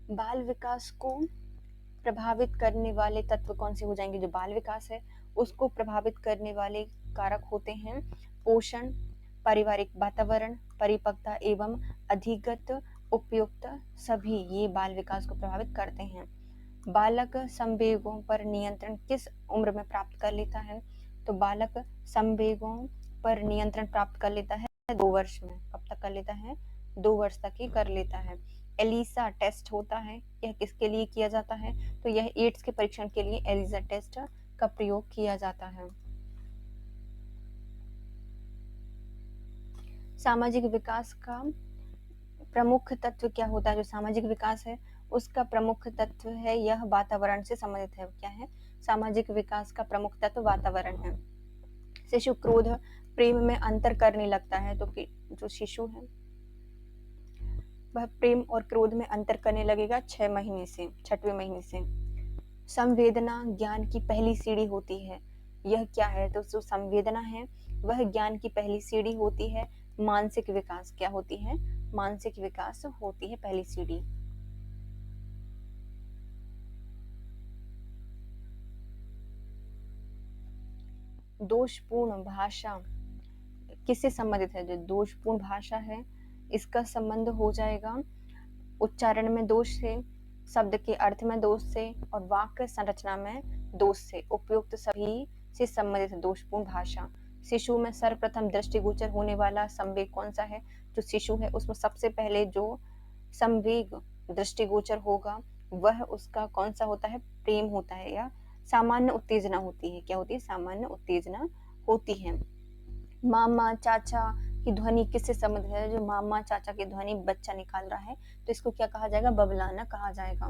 बाल विकास को प्रभावित करने वाले तत्व कौन से हो जाएंगे? जो बाल विकास है उसको प्रभावित करने वाले कारक होते हैं पोषण, पारिवारिक वातावरण, परिपक्वता एवं अधिगत उपयुक्त, सभी ये बाल विकास को प्रभावित करते हैं। बालक संवेगों पर नियंत्रण किस उम्र में प्राप्त कर लेता है? तो बालक संवेगों पर नियंत्रण प्राप्त कर लेता है 2 वर्ष में। कब तक कर लेता है? 2 वर्ष तक ही कर लेता है। एलिसा टेस्ट होता है, यह किसके लिए किया जाता है? तो यह एड्स के परीक्षण के लिए एलिसा टेस्ट का प्रयोग किया जाता है। सामाजिक विकास का प्रमुख तत्व क्या होता है? जो सामाजिक विकास है उसका प्रमुख तत्व है यह वातावरण से संबंधित है। क्या है? सामाजिक विकास का प्रमुख तत्व वातावरण है। शिशु क्रोध प्रेम में अंतर करने लगता है, तो जो शिशु है वह प्रेम और क्रोध में अंतर करने लगेगा 6 महीने से, 6वें महीने से। संवेदना ज्ञान की पहली सीढ़ी होती है, यह क्या है? तो जो संवेदना है वह ज्ञान की पहली सीढ़ी होती है। मानसिक विकास क्या होती है? मानसिक विकास होती है पहली सीढ़ी। दोषपूर्ण भाषा किससे संबंधित है? जो दोषपूर्ण भाषा है इसका संबंध हो जाएगा उच्चारण में दोष से, शब्द के अर्थ में दोष से और वाक्य संरचना में दोष से, उपयुक्त सभी से संबंधित दोषपूर्ण भाषा। शिशु में सर्वप्रथम दृष्टिगोचर होने वाला संवेग कौन सा है? जो शिशु है उसमें सबसे पहले जो संवेग दृष्टिगोचर होगा वह उसका कौन सा होता है? प्रेम होता है या सामान्य उत्तेजना होती है। क्या होती है? सामान्य उत्तेजना होती है। मामा चाचा की ध्वनि किससे संबंधित है? जो मामा चाचा की ध्वनि बच्चा निकाल रहा है तो इसको क्या कहा जाएगा? बबलाना कहा जाएगा।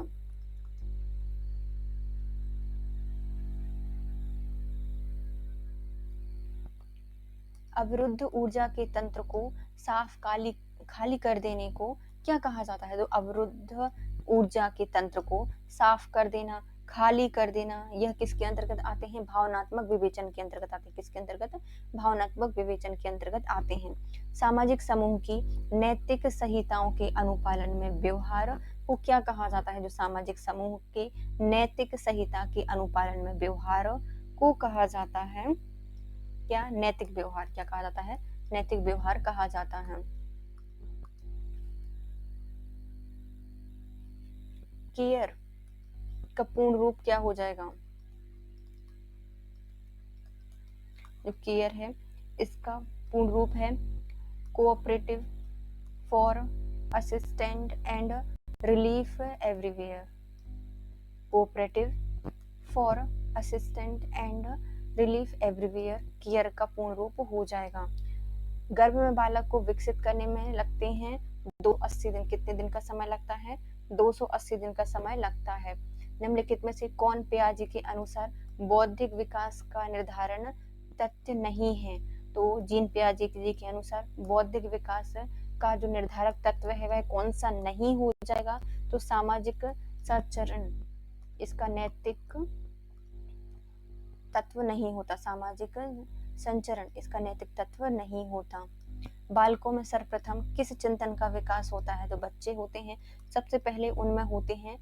अवरुद्ध ऊर्जा के तंत्र को साफ खाली कर देने को क्या कहा जाता है? तो अवरुद्ध ऊर्जा के तंत्र को साफ कर देना, खाली कर देना, यह किसके अंतर्गत आते हैं? भावनात्मक विवेचन के अंतर्गत आते हैं। किसके अंतर्गत? भावनात्मक विवेचन के अंतर्गत आते हैं। सामाजिक समूह की नैतिक संहिताओं के अनुपालन में व्यवहार को क्या कहा जाता है? जो सामाजिक समूह के नैतिक संहिता के अनुपालन में व्यवहार को कहा जाता है क्या? नैतिक व्यवहार। क्या कहा जाता है? नैतिक व्यवहार कहा जाता है। केयर का पूर्ण रूप क्या हो जाएगा? जो केयर है इसका पूर्ण रूप है cooperative for assistant and relief everywhere. Cooperative for assistant and relief everywhere, care का पूर्ण रूप हो जाएगा। गर्भ में बालक को विकसित करने में लगते हैं 280 दिन। कितने दिन का समय लगता है? 280 दिन का समय लगता है। निम्नलिखित में से कौन पियाजे के अनुसार बौद्धिक विकास का निर्धारण तथ्य नहीं है? तो जीन पियाजे जी के अनुसार बौद्धिक विकास का जो निर्धारक तत्व है वह कौन सा नहीं हो जाएगा? तो सामाजिक संचरण इसका नैतिक तत्व नहीं होता। सामाजिक संचरण इसका नैतिक तत्व नहीं होता। बालकों में सर्वप्रथम किस चिंतन का विकास होता है? तो बच्चे होते हैं सबसे पहले उनमें होते हैं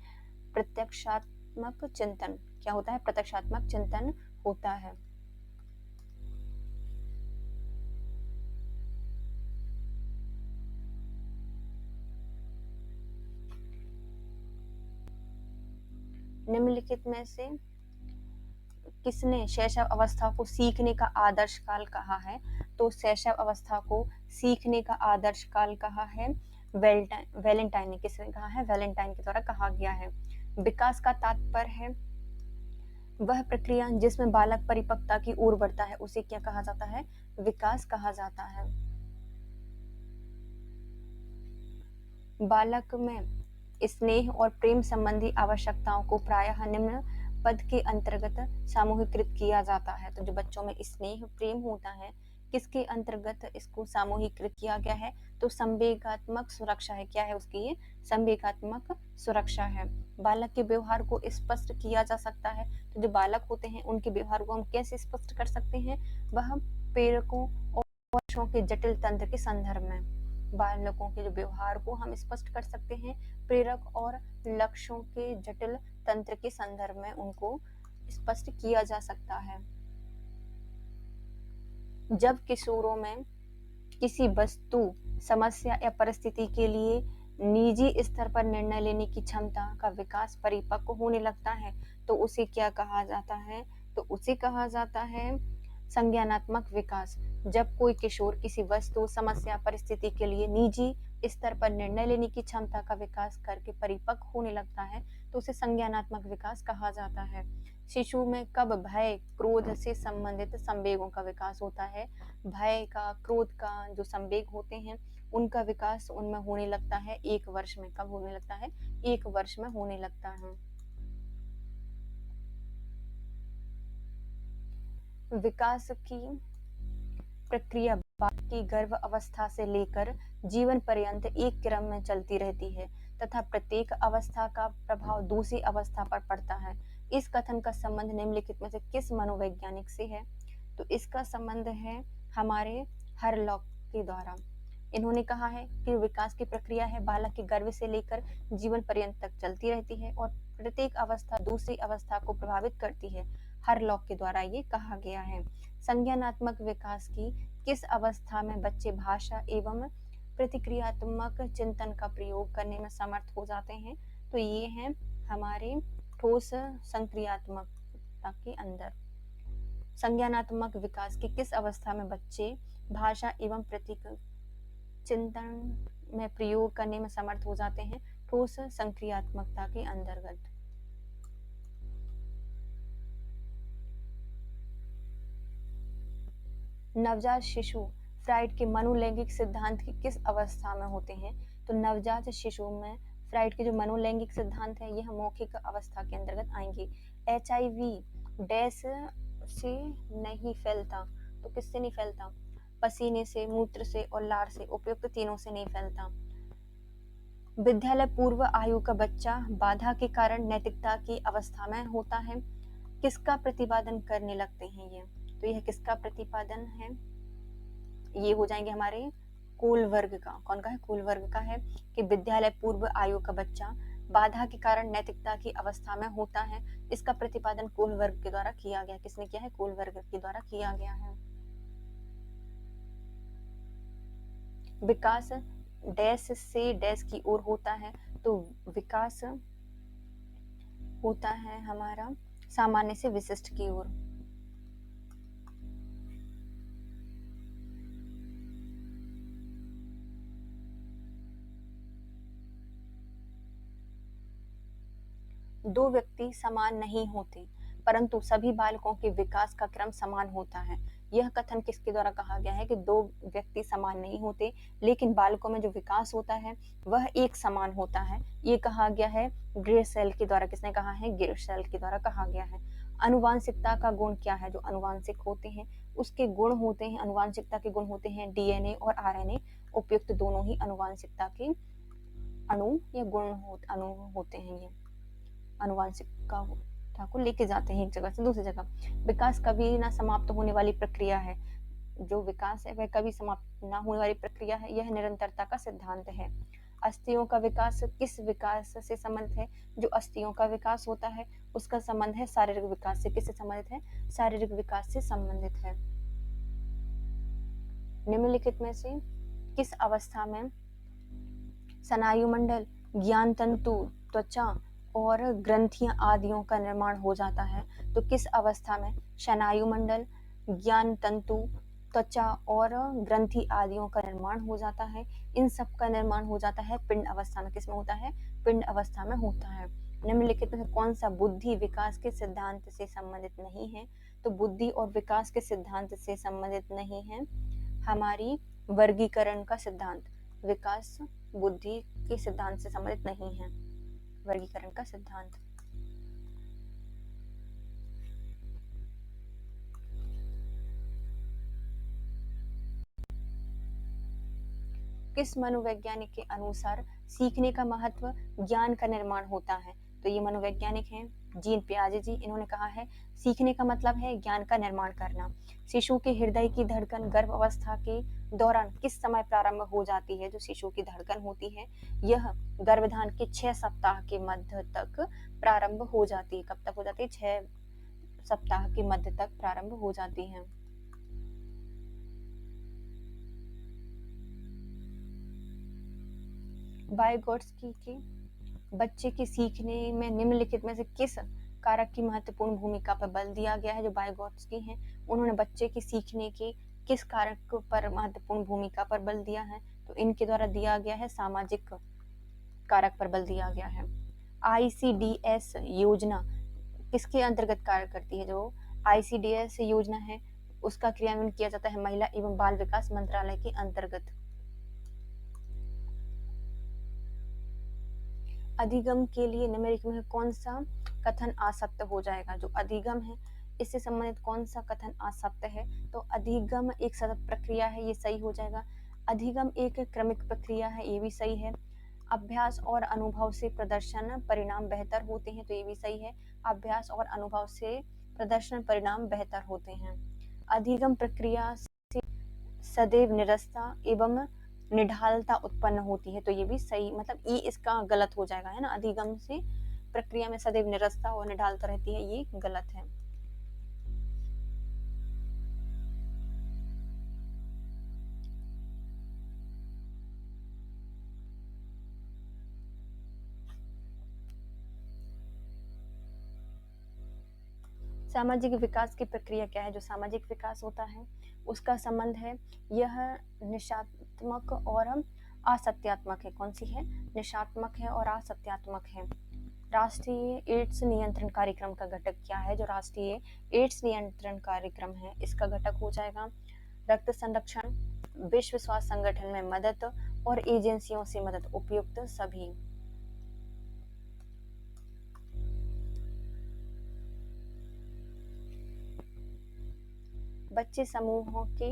प्रत्यक्षात्मक चिंतन। क्या होता है? प्रत्यक्षात्मक चिंतन होता है। निम्नलिखित में से किसने शैशव अवस्था को सीखने का आदर्श काल कहा है? तो शैशव अवस्था को सीखने का आदर्श काल कहा है वैलेंटाइन ने। किसने कहा है? वैलेंटाइन के द्वारा कहा गया है। विकास का तात्पर्य है वह प्रक्रिया जिसमें बालक परिपक्वता की ओर बढ़ता है, उसे क्या कहा जाता है? विकास कहा जाता है। बालक में स्नेह और प्रेम संबंधी आवश्यकताओं को प्रायः निम्न पद के अंतर्गत सामूहिकृत किया जाता है। तो जो बच्चों में स्नेह प्रेम होता है, किसके अंतर्गत इसको सामूहिकृत किया गया है? तो संवेगात्मक सुरक्षा है। क्या है उसकी? ये संवेगात्मक सुरक्षा है। बालक के व्यवहार को स्पष्ट किया जा सकता है। तो जो बालक होते हैं उनके व्यवहार को हम कैसे स्पष्ट कर सकते हैं? वह प्रेरकों और लक्ष्यों के जटिल तंत्र के संदर्भ में बालकों के जो व्यवहार को हम स्पष्ट कर सकते हैं प्रेरक और लक्ष्यों के जटिल तंत्र के संदर्भ में उनको स्पष्ट किया जा सकता है। जब किशोरों में किसी वस्तु, समस्या या परिस्थिति के लिए निजी स्तर पर निर्णय लेने की क्षमता का विकास परिपक्व होने लगता है, तो उसे क्या कहा जाता है? तो उसे कहा जाता है संज्ञानात्मक विकास। जब कोई किशोर किसी वस्तु, समस्या, परिस्थिति के लिए निजी स्तर पर निर्णय लेने की क्षमता का विकास करके परिपक्व होने लगता है, तो उसे संज्ञानात्मक विकास कहा जाता है। शिशु में कब भय, क्रोध से संबंधित संवेगों का विकास होता है? भय का, क्रोध का जो संवेग होते हैं उनका विकास उनमें होने लगता है 1 वर्ष में। कब होने लगता है? 1 वर्ष में होने लगता है। विकास की प्रक्रिया बालक की गर्भ अवस्था से लेकर जीवन पर्यंत एक क्रम में चलती रहती है तथा प्रत्येक अवस्था का प्रभाव दूसरी अवस्था पर पड़ता है। इस कथन का संबंध निम्नलिखित में से किस मनोवैज्ञानिक से है? तो इसका संबंध है हमारे हरलॉक के द्वारा। इन्होंने कहा है कि विकास की प्रक्रिया है बालक के गर्भ से लेकर जीवन पर्यंत तक चलती रहती है और प्रत्येक अवस्था दूसरी अवस्था को प्रभावित करती है। हरलॉक के द्वारा ये कहा गया है। संज्ञानात्मक विकास की किस अवस्था में बच्चे भाषा एवं प्रतिक्रियात्मक चिंतन का प्रयोग करने में समर्थ हो जाते हैं? तो ये है हमारे ठोस संक्रियात्मकता के अंदर। संज्ञानात्मक विकास की किस अवस्था में बच्चे भाषा एवं चिंतन में प्रयोग करने में समर्थ हो जाते हैं? ठोस संक्रियात्मकता के अंतर्गत। नवजात शिशु फ्राइड के मनोलैंगिक सिद्धांत की किस अवस्था में होते हैं? तो नवजात शिशु में फ्राइड के जो मनोलैंगिक सिद्धांत है यह मौखिक अवस्था के अंतर्गत आएंगे। HIV डैश से नहीं फैलता, तो किससे नहीं फैलता? पसीने से, मूत्र से और लार से, उपयुक्त तीनों से नहीं फैलता। विद्यालय पूर्व आयु का बच्चा बाधा के कारण नैतिकता की अवस्था में होता है। किसका प्रतिपादन करने लगते हैं ये? तो यह किसका प्रतिपादन है? ये हो जाएंगे हमारे कोल वर्ग का। कौन का है? कोल वर्ग का है कि विद्यालय पूर्व आयु का बच्चा बाधा के कारण नैतिकता की अवस्था में होता है। इसका प्रतिपादन कोल वर्ग के द्वारा किया गया। किसने किया है? कोल वर्ग के द्वारा किया गया है। विकास डैश से डैश की ओर होता है, तो विकास होता है हमारा सामान्य से विशिष्ट की ओर। दो व्यक्ति समान नहीं होते परंतु सभी बालकों के विकास का क्रम समान होता है। यह कथन किसके द्वारा कहा गया है कि दो व्यक्ति समान नहीं होते, लेकिन बालकों में जो विकास होता है वह एक समान होता है। ये कहा गया है ग्रेसेल के द्वारा। किसने कहा है? ग्रेसेल के द्वारा कहा गया है। अनुवांशिकता का गुण क्या है? जो अनुवांशिक होते हैं उसके गुण होते हैं, अनुवांशिकता के गुण होते हैं डीएनए और आरएनए। उपयुक्त दोनों ही अनुवांशिकता के अणु या गुण अणु होते हैं। ये अनुवांशिकता को लेके जाते हैं एक जगह से दूसरी जगह। विकास कभी ना समाप्त होने वाली प्रक्रिया है। जो विकास है वह कभी समाप्त ना होने वाली प्रक्रिया है। यह निरंतरता का सिद्धांत है। अस्थियों का विकास किस विकास से संबंधित है? जो अस्थियों का विकास होता है उसका संबंध है शारीरिक विकास से। किससे संबंधित है? शारीरिक विकास से संबंधित है। निम्नलिखित में से किस अवस्था में स्नायुमंडल, ज्ञान तंतु, त्वचा और ग्रंथियां आदियों का निर्माण हो जाता है? तो किस अवस्था में स्नायुमंडल, ज्ञान तंतु, त्वचा और ग्रंथि आदियों का निर्माण हो जाता है? इन सब का निर्माण हो जाता है पिंड अवस्था में। किसमें होता है? पिंड अवस्था में होता है। निम्नलिखित में कौन सा बुद्धि विकास के सिद्धांत से संबंधित नहीं है? तो बुद्धि और विकास के सिद्धांत से संबंधित नहीं है हमारी वर्गीकरण का सिद्धांत। विकास बुद्धि के सिद्धांत से संबंधित नहीं है वर्गीकरण का सिद्धांत। किस मनोवैज्ञानिक के अनुसार सीखने का महत्व ज्ञान का निर्माण होता है? तो ये मनोवैज्ञानिक हैं जीन पियाजे जी। इन्होंने कहा है सीखने का मतलब है ज्ञान का निर्माण करना। शिशु के हृदय की धड़कन गर्भ अवस्था के दौरान किस समय प्रारंभ हो जाती है? जो शिशु की धड़कन होती है यह गर्भधान के 6 सप्ताह के मध्य तक प्रारंभ हो जाती है। कब तक हो जाती है? 6 सप्ताह के मध्य तक प्रारंभ हो जाती है। वाइगोट्स्की के बच्चे के सीखने में निम्नलिखित में से किस कारक की महत्वपूर्ण भूमिका पर बल दिया गया है? जो वाइगोट्स्की हैं उन्होंने बच्चे के सीखने के किस कारक पर महत्वपूर्ण भूमिका पर बल दिया है? तो इनके द्वारा दिया गया है सामाजिक कारक पर बल दिया गया है। ICDS योजना किसके अंतर्गत कार्य करती है? जो ICDS योजना है उसका क्रियान्वयन किया जाता है महिला एवं बाल विकास मंत्रालय के अंतर्गत। अधिगम के लिए निम्नलिखित में कौन सा कथन आसक्त हो जाएगा? जो अधिगम है इससे संबंधित कौन सा कथन आसक्त है? तो अधिगम एक सतत प्रक्रिया है, ये सही हो जाएगा। अधिगम एक क्रमिक प्रक्रिया है, ये भी सही है। अभ्यास और अनुभव से प्रदर्शन परिणाम बेहतर होते हैं, तो ये भी सही है। अभ्यास और अनुभव से प्रदर्शन परिणाम बेहतर होते हैं। अधिगम प्रक्रिया से सदैव निरस्ता एवं निढालता उत्पन्न होती है, तो ये भी सही, मतलब ये इसका गलत हो जाएगा, है ना। अधिगम से प्रक्रिया में सदैव निरस्ता और निढालता रहती है, ये गलत है। सामाजिक विकास की प्रक्रिया क्या है? जो सामाजिक विकास होता है उसका संबंध है, यह निशात्मक और असत्यात्मक है। कौन सी है? निशात्मक है और असत्यात्मक है। राष्ट्रीय एड्स नियंत्रण कार्यक्रम का घटक क्या है? जो राष्ट्रीय एड्स नियंत्रण कार्यक्रम है इसका घटक हो जाएगा रक्त संरक्षण, विश्व स्वास्थ्य संगठन में मदद और एजेंसियों से मदद। उपयुक्त सभी। बच्चे समूहों के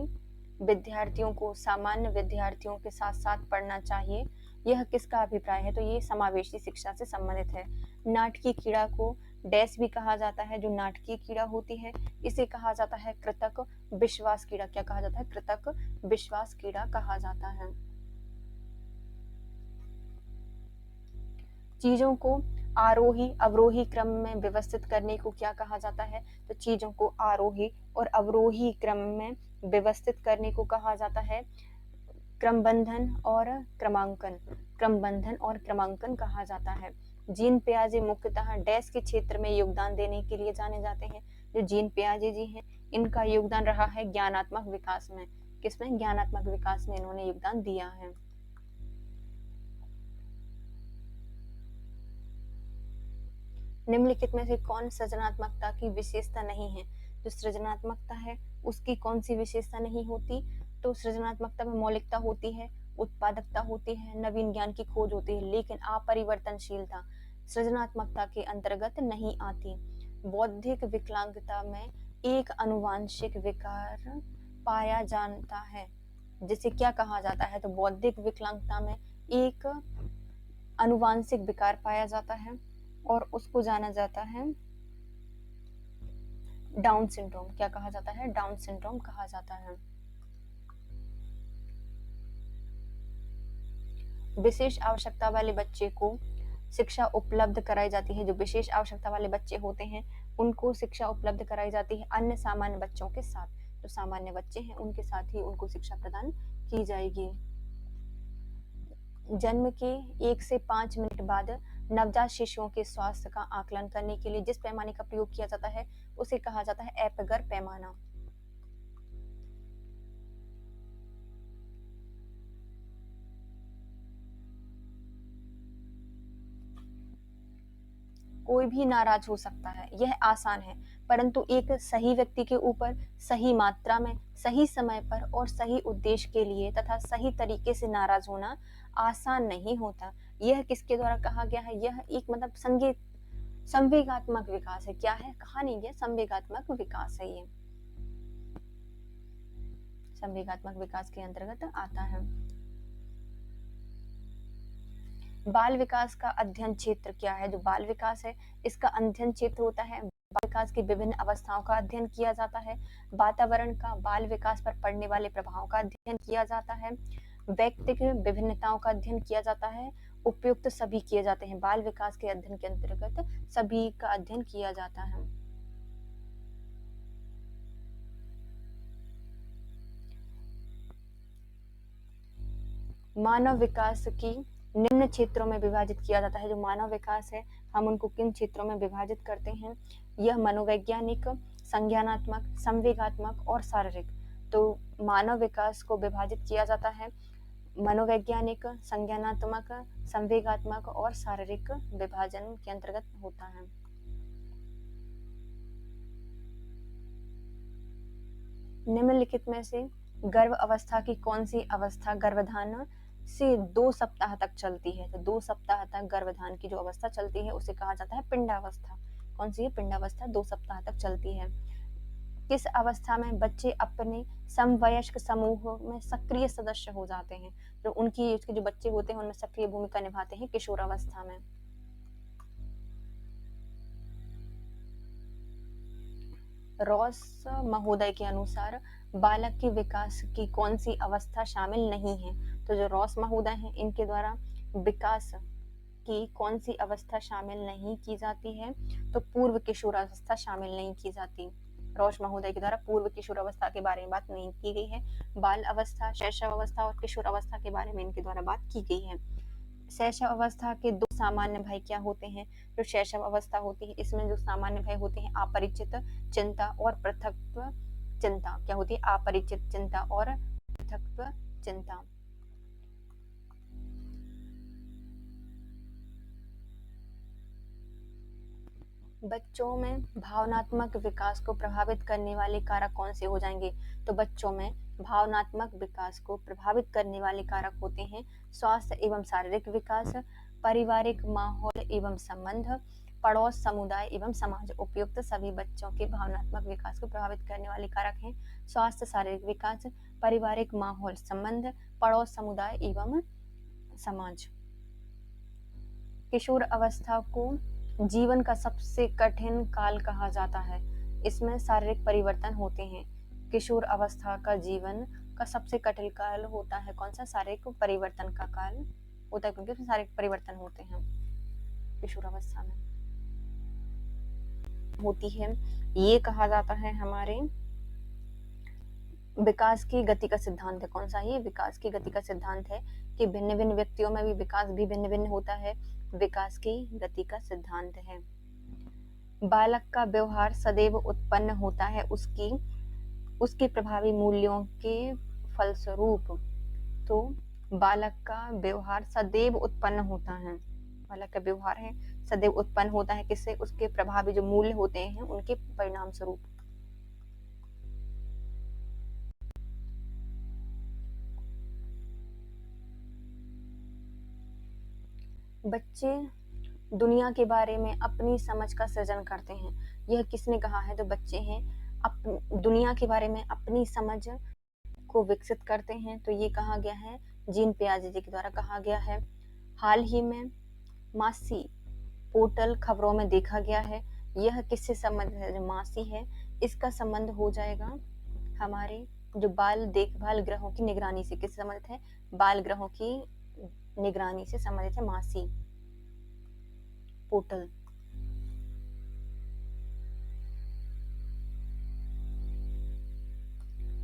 विद्यार्थियों को सामान्य विद्यार्थियों के साथ साथ पढ़ना चाहिए, यह किसका अभिप्राय है? तो ये समावेशी शिक्षा से संबंधित है। नाटकीय कीड़ा को डैश भी कहा जाता है। जो नाटकीय कीड़ा होती है इसे कहा जाता है कृतक विश्वास कीड़ा। क्या कहा जाता है? कृतक विश्वास कीड़ा कहा जाता है। चीजों को आरोही अवरोही क्रम में व्यवस्थित करने को क्या कहा जाता है? तो चीजों को आरोही और अवरोही क्रम में व्यवस्थित करने को कहा जाता है क्रमबंधन और क्रमांकन। क्रमबंधन और क्रमांकन कहा जाता है। जीन पियाजे मुख्यतः डैश के क्षेत्र में योगदान देने के लिए जाने जाते हैं। जो जीन पियाजे जी हैं इनका योगदान रहा है ज्ञानात्मक विकास में। किसमें? ज्ञानात्मक विकास में इन्होंने योगदान दिया है। निम्नलिखित में से कौन सृजनात्मकता की विशेषता नहीं है? जो सृजनात्मकता है उसकी कौन सी विशेषता नहीं होती? तो सृजनात्मकता में मौलिकता होती है, उत्पादकता होती है, नवीन ज्ञान की खोज होती है, लेकिन अपरिवर्तनशीलता सृजनात्मकता के अंतर्गत नहीं आती। बौद्धिक विकलांगता में एक आनुवांशिक विकार पाया जाता है, जिसे क्या कहा जाता है? तो बौद्धिक विकलांगता में एक आनुवांशिक विकार पाया जाता है और उसको जाना जाता है डाउन सिंड्रोम। क्या कहा जाता है? डाउन सिंड्रोम कहा जाता है। विशेष आवश्यकता वाले बच्चे को शिक्षा उपलब्ध कराई जाती है। जो विशेष आवश्यकता वाले बच्चे होते हैं उनको शिक्षा उपलब्ध कराई जाती है अन्य सामान्य बच्चों के साथ। जो सामान्य बच्चे हैं उनके साथ ही उनको शिक्षा प्रदान की जाएगी। जन्म के 1 से 5 मिनट बाद नवजात शिशुओं के स्वास्थ्य का आकलन करने के लिए जिस पैमाने का प्रयोग किया जाता है उसे कहा जाता है एपगर पैमाना। कोई भी नाराज हो सकता है, यह आसान है, परंतु एक सही व्यक्ति के ऊपर सही मात्रा में, सही समय पर और सही उद्देश्य के लिए तथा सही तरीके से नाराज होना आसान नहीं होता। यह किसके द्वारा कहा गया है? यह एक मतलब संवेगात्मक विकास है। क्या है? कहा नहीं गया, संवेगात्मक विकास है। ये संवेगात्मक विकास के अंतर्गत आता है। बाल विकास का अध्ययन क्षेत्र क्या है? जो बाल विकास है इसका अध्ययन क्षेत्र होता है बाल विकास की विभिन्न अवस्थाओं का अध्ययन किया जाता है, वातावरण का बाल विकास पर पड़ने वाले प्रभावों का अध्ययन किया जाता है, व्यक्तिगत विभिन्नताओं का अध्ययन किया जाता है, उपयुक्त सभी किए जाते हैं। बाल विकास के अध्ययन के अंतर्गत सभी का अध्ययन किया जाता है। मानव विकास की निम्न क्षेत्रों में विभाजित किया जाता है। जो मानव विकास है हम उनको किन क्षेत्रों में विभाजित करते हैं? यह मनोवैज्ञानिक, संज्ञानात्मक, संवेगात्मक और शारीरिक। तो मानव विकास को विभाजित किया जाता है मनोवैज्ञानिक, संज्ञानात्मक, संवेगात्मक और शारीरिक विभाजन के अंतर्गत होता है। निम्नलिखित में से गर्भ अवस्था की कौन सी अवस्था गर्भधान से 2 सप्ताह तक चलती है? तो 2 सप्ताह तक गर्भधान की जो अवस्था चलती है उसे कहा जाता है पिंडावस्था। कौन सी है? पिंडावस्था 2 सप्ताह तक चलती है। किस अवस्था में बच्चे अपने समवयस्क समूह में सक्रिय सदस्य हो जाते हैं? जो उनकी एज के जो बच्चे होते हैं उनमें सक्रिय भूमिका निभाते हैं किशोरावस्था में। रॉस महोदय के अनुसार बालक के विकास की कौन सी अवस्था शामिल नहीं है? तो जो रॉस महोदय हैं इनके द्वारा विकास की कौन सी अवस्था शामिल नहीं की जाती है? तो पूर्व किशोरावस्था शामिल नहीं की जाती। रॉस महोदय के द्वारा पूर्व किशोरावस्था के बारे में बात नहीं की गई है। बाल अवस्था, शैशवावस्था और किशोरावस्था के बारे में इनके द्वारा बात की गई है। शैशव अवस्था के 2 सामान्य भय क्या होते हैं? जो शैशव अवस्था होती है इसमें जो सामान्य भय होते हैं अपरिचित चिंता और पृथकत्व चिंता। क्या होती है? अपरिचित चिंता और पृथकत्व चिंता। बच्चों में भावनात्मक विकास को प्रभावित करने वाले कारक कौन से हो जाएंगे? तो बच्चों में भावनात्मक विकास को प्रभावित करने वाले कारक होते हैं स्वास्थ्य एवं शारीरिक विकास, पारिवारिक माहौल एवं संबंध, पड़ोस, समुदाय एवं समाज। उपयुक्त सभी बच्चों के भावनात्मक विकास को प्रभावित करने वाले कारक हैं स्वास्थ्य, शारीरिक विकास, पारिवारिक माहौल, संबंध, पड़ोस, समुदाय एवं समाज। किशोर अवस्था को जीवन का सबसे कठिन काल कहा जाता है। इसमें शारीरिक परिवर्तन होते हैं। किशोर अवस्था का जीवन का सबसे कठिन काल होता है कौन सा? शारीरिक परिवर्तन का काल होता है, क्योंकि उसमें शारीरिक परिवर्तन होते हैं किशोर अवस्था में होती है। ये कहा जाता है हमारे विकास की गति का सिद्धांत है। कौन सा? ये विकास की गति का सिद्धांत है कि भिन्न भिन्न व्यक्तियों में भी विकास भी भिन्न भिन्न होता है। विकास की गति का सिद्धांत है। बालक का व्यवहार सदैव उत्पन्न होता है उसके प्रभावी मूल्यों के फलस्वरूप। तो बालक का व्यवहार सदैव उत्पन्न होता है। बालक का व्यवहार है सदैव उत्पन्न होता है किससे? उसके प्रभावी जो मूल्य होते हैं उनके परिणाम स्वरूप। बच्चे दुनिया के बारे में अपनी समझ का सृजन करते हैं। यह किसने कहा है? तो बच्चे हैं दुनिया के बारे में अपनी समझ को विकसित करते हैं। तो ये कहा गया है जीन पियाजे जी के द्वारा कहा गया है। हाल ही में मासी पोर्टल खबरों में देखा गया है। यह किससे संबंध है? जो मासी है इसका संबंध हो जाएगा हमारे जो बाल देखभाल गृहों की निगरानी से। किससे संबंधित है? बाल गृहों की निगरानी से संबंधित है मासी पोर्टल।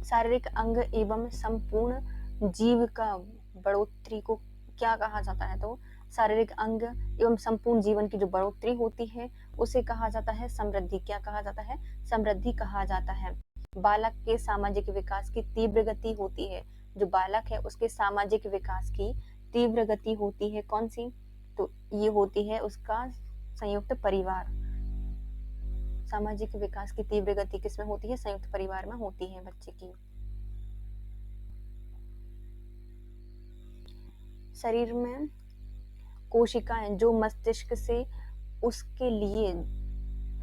शारीरिक अंग एवं संपूर्ण जीव का बढ़ोतरी को क्या कहा जाता है? तो शारीरिक अंग एवं संपूर्ण जीवन की जो बढ़ोतरी होती है उसे कहा जाता है समृद्धि। क्या कहा जाता है? समृद्धि कहा जाता है। बालक के सामाजिक विकास की तीव्र गति होती है। जो बालक है उसके सामाजिक विकास की तीव्र गति होती है कौन सी? तो ये होती है उसका संयुक्त परिवार। सामाजिक विकास की तीव्र गति किसमें होती है? संयुक्त परिवार में होती है बच्चे की। शरीर में कोशिकाएं जो मस्तिष्क से उसके लिए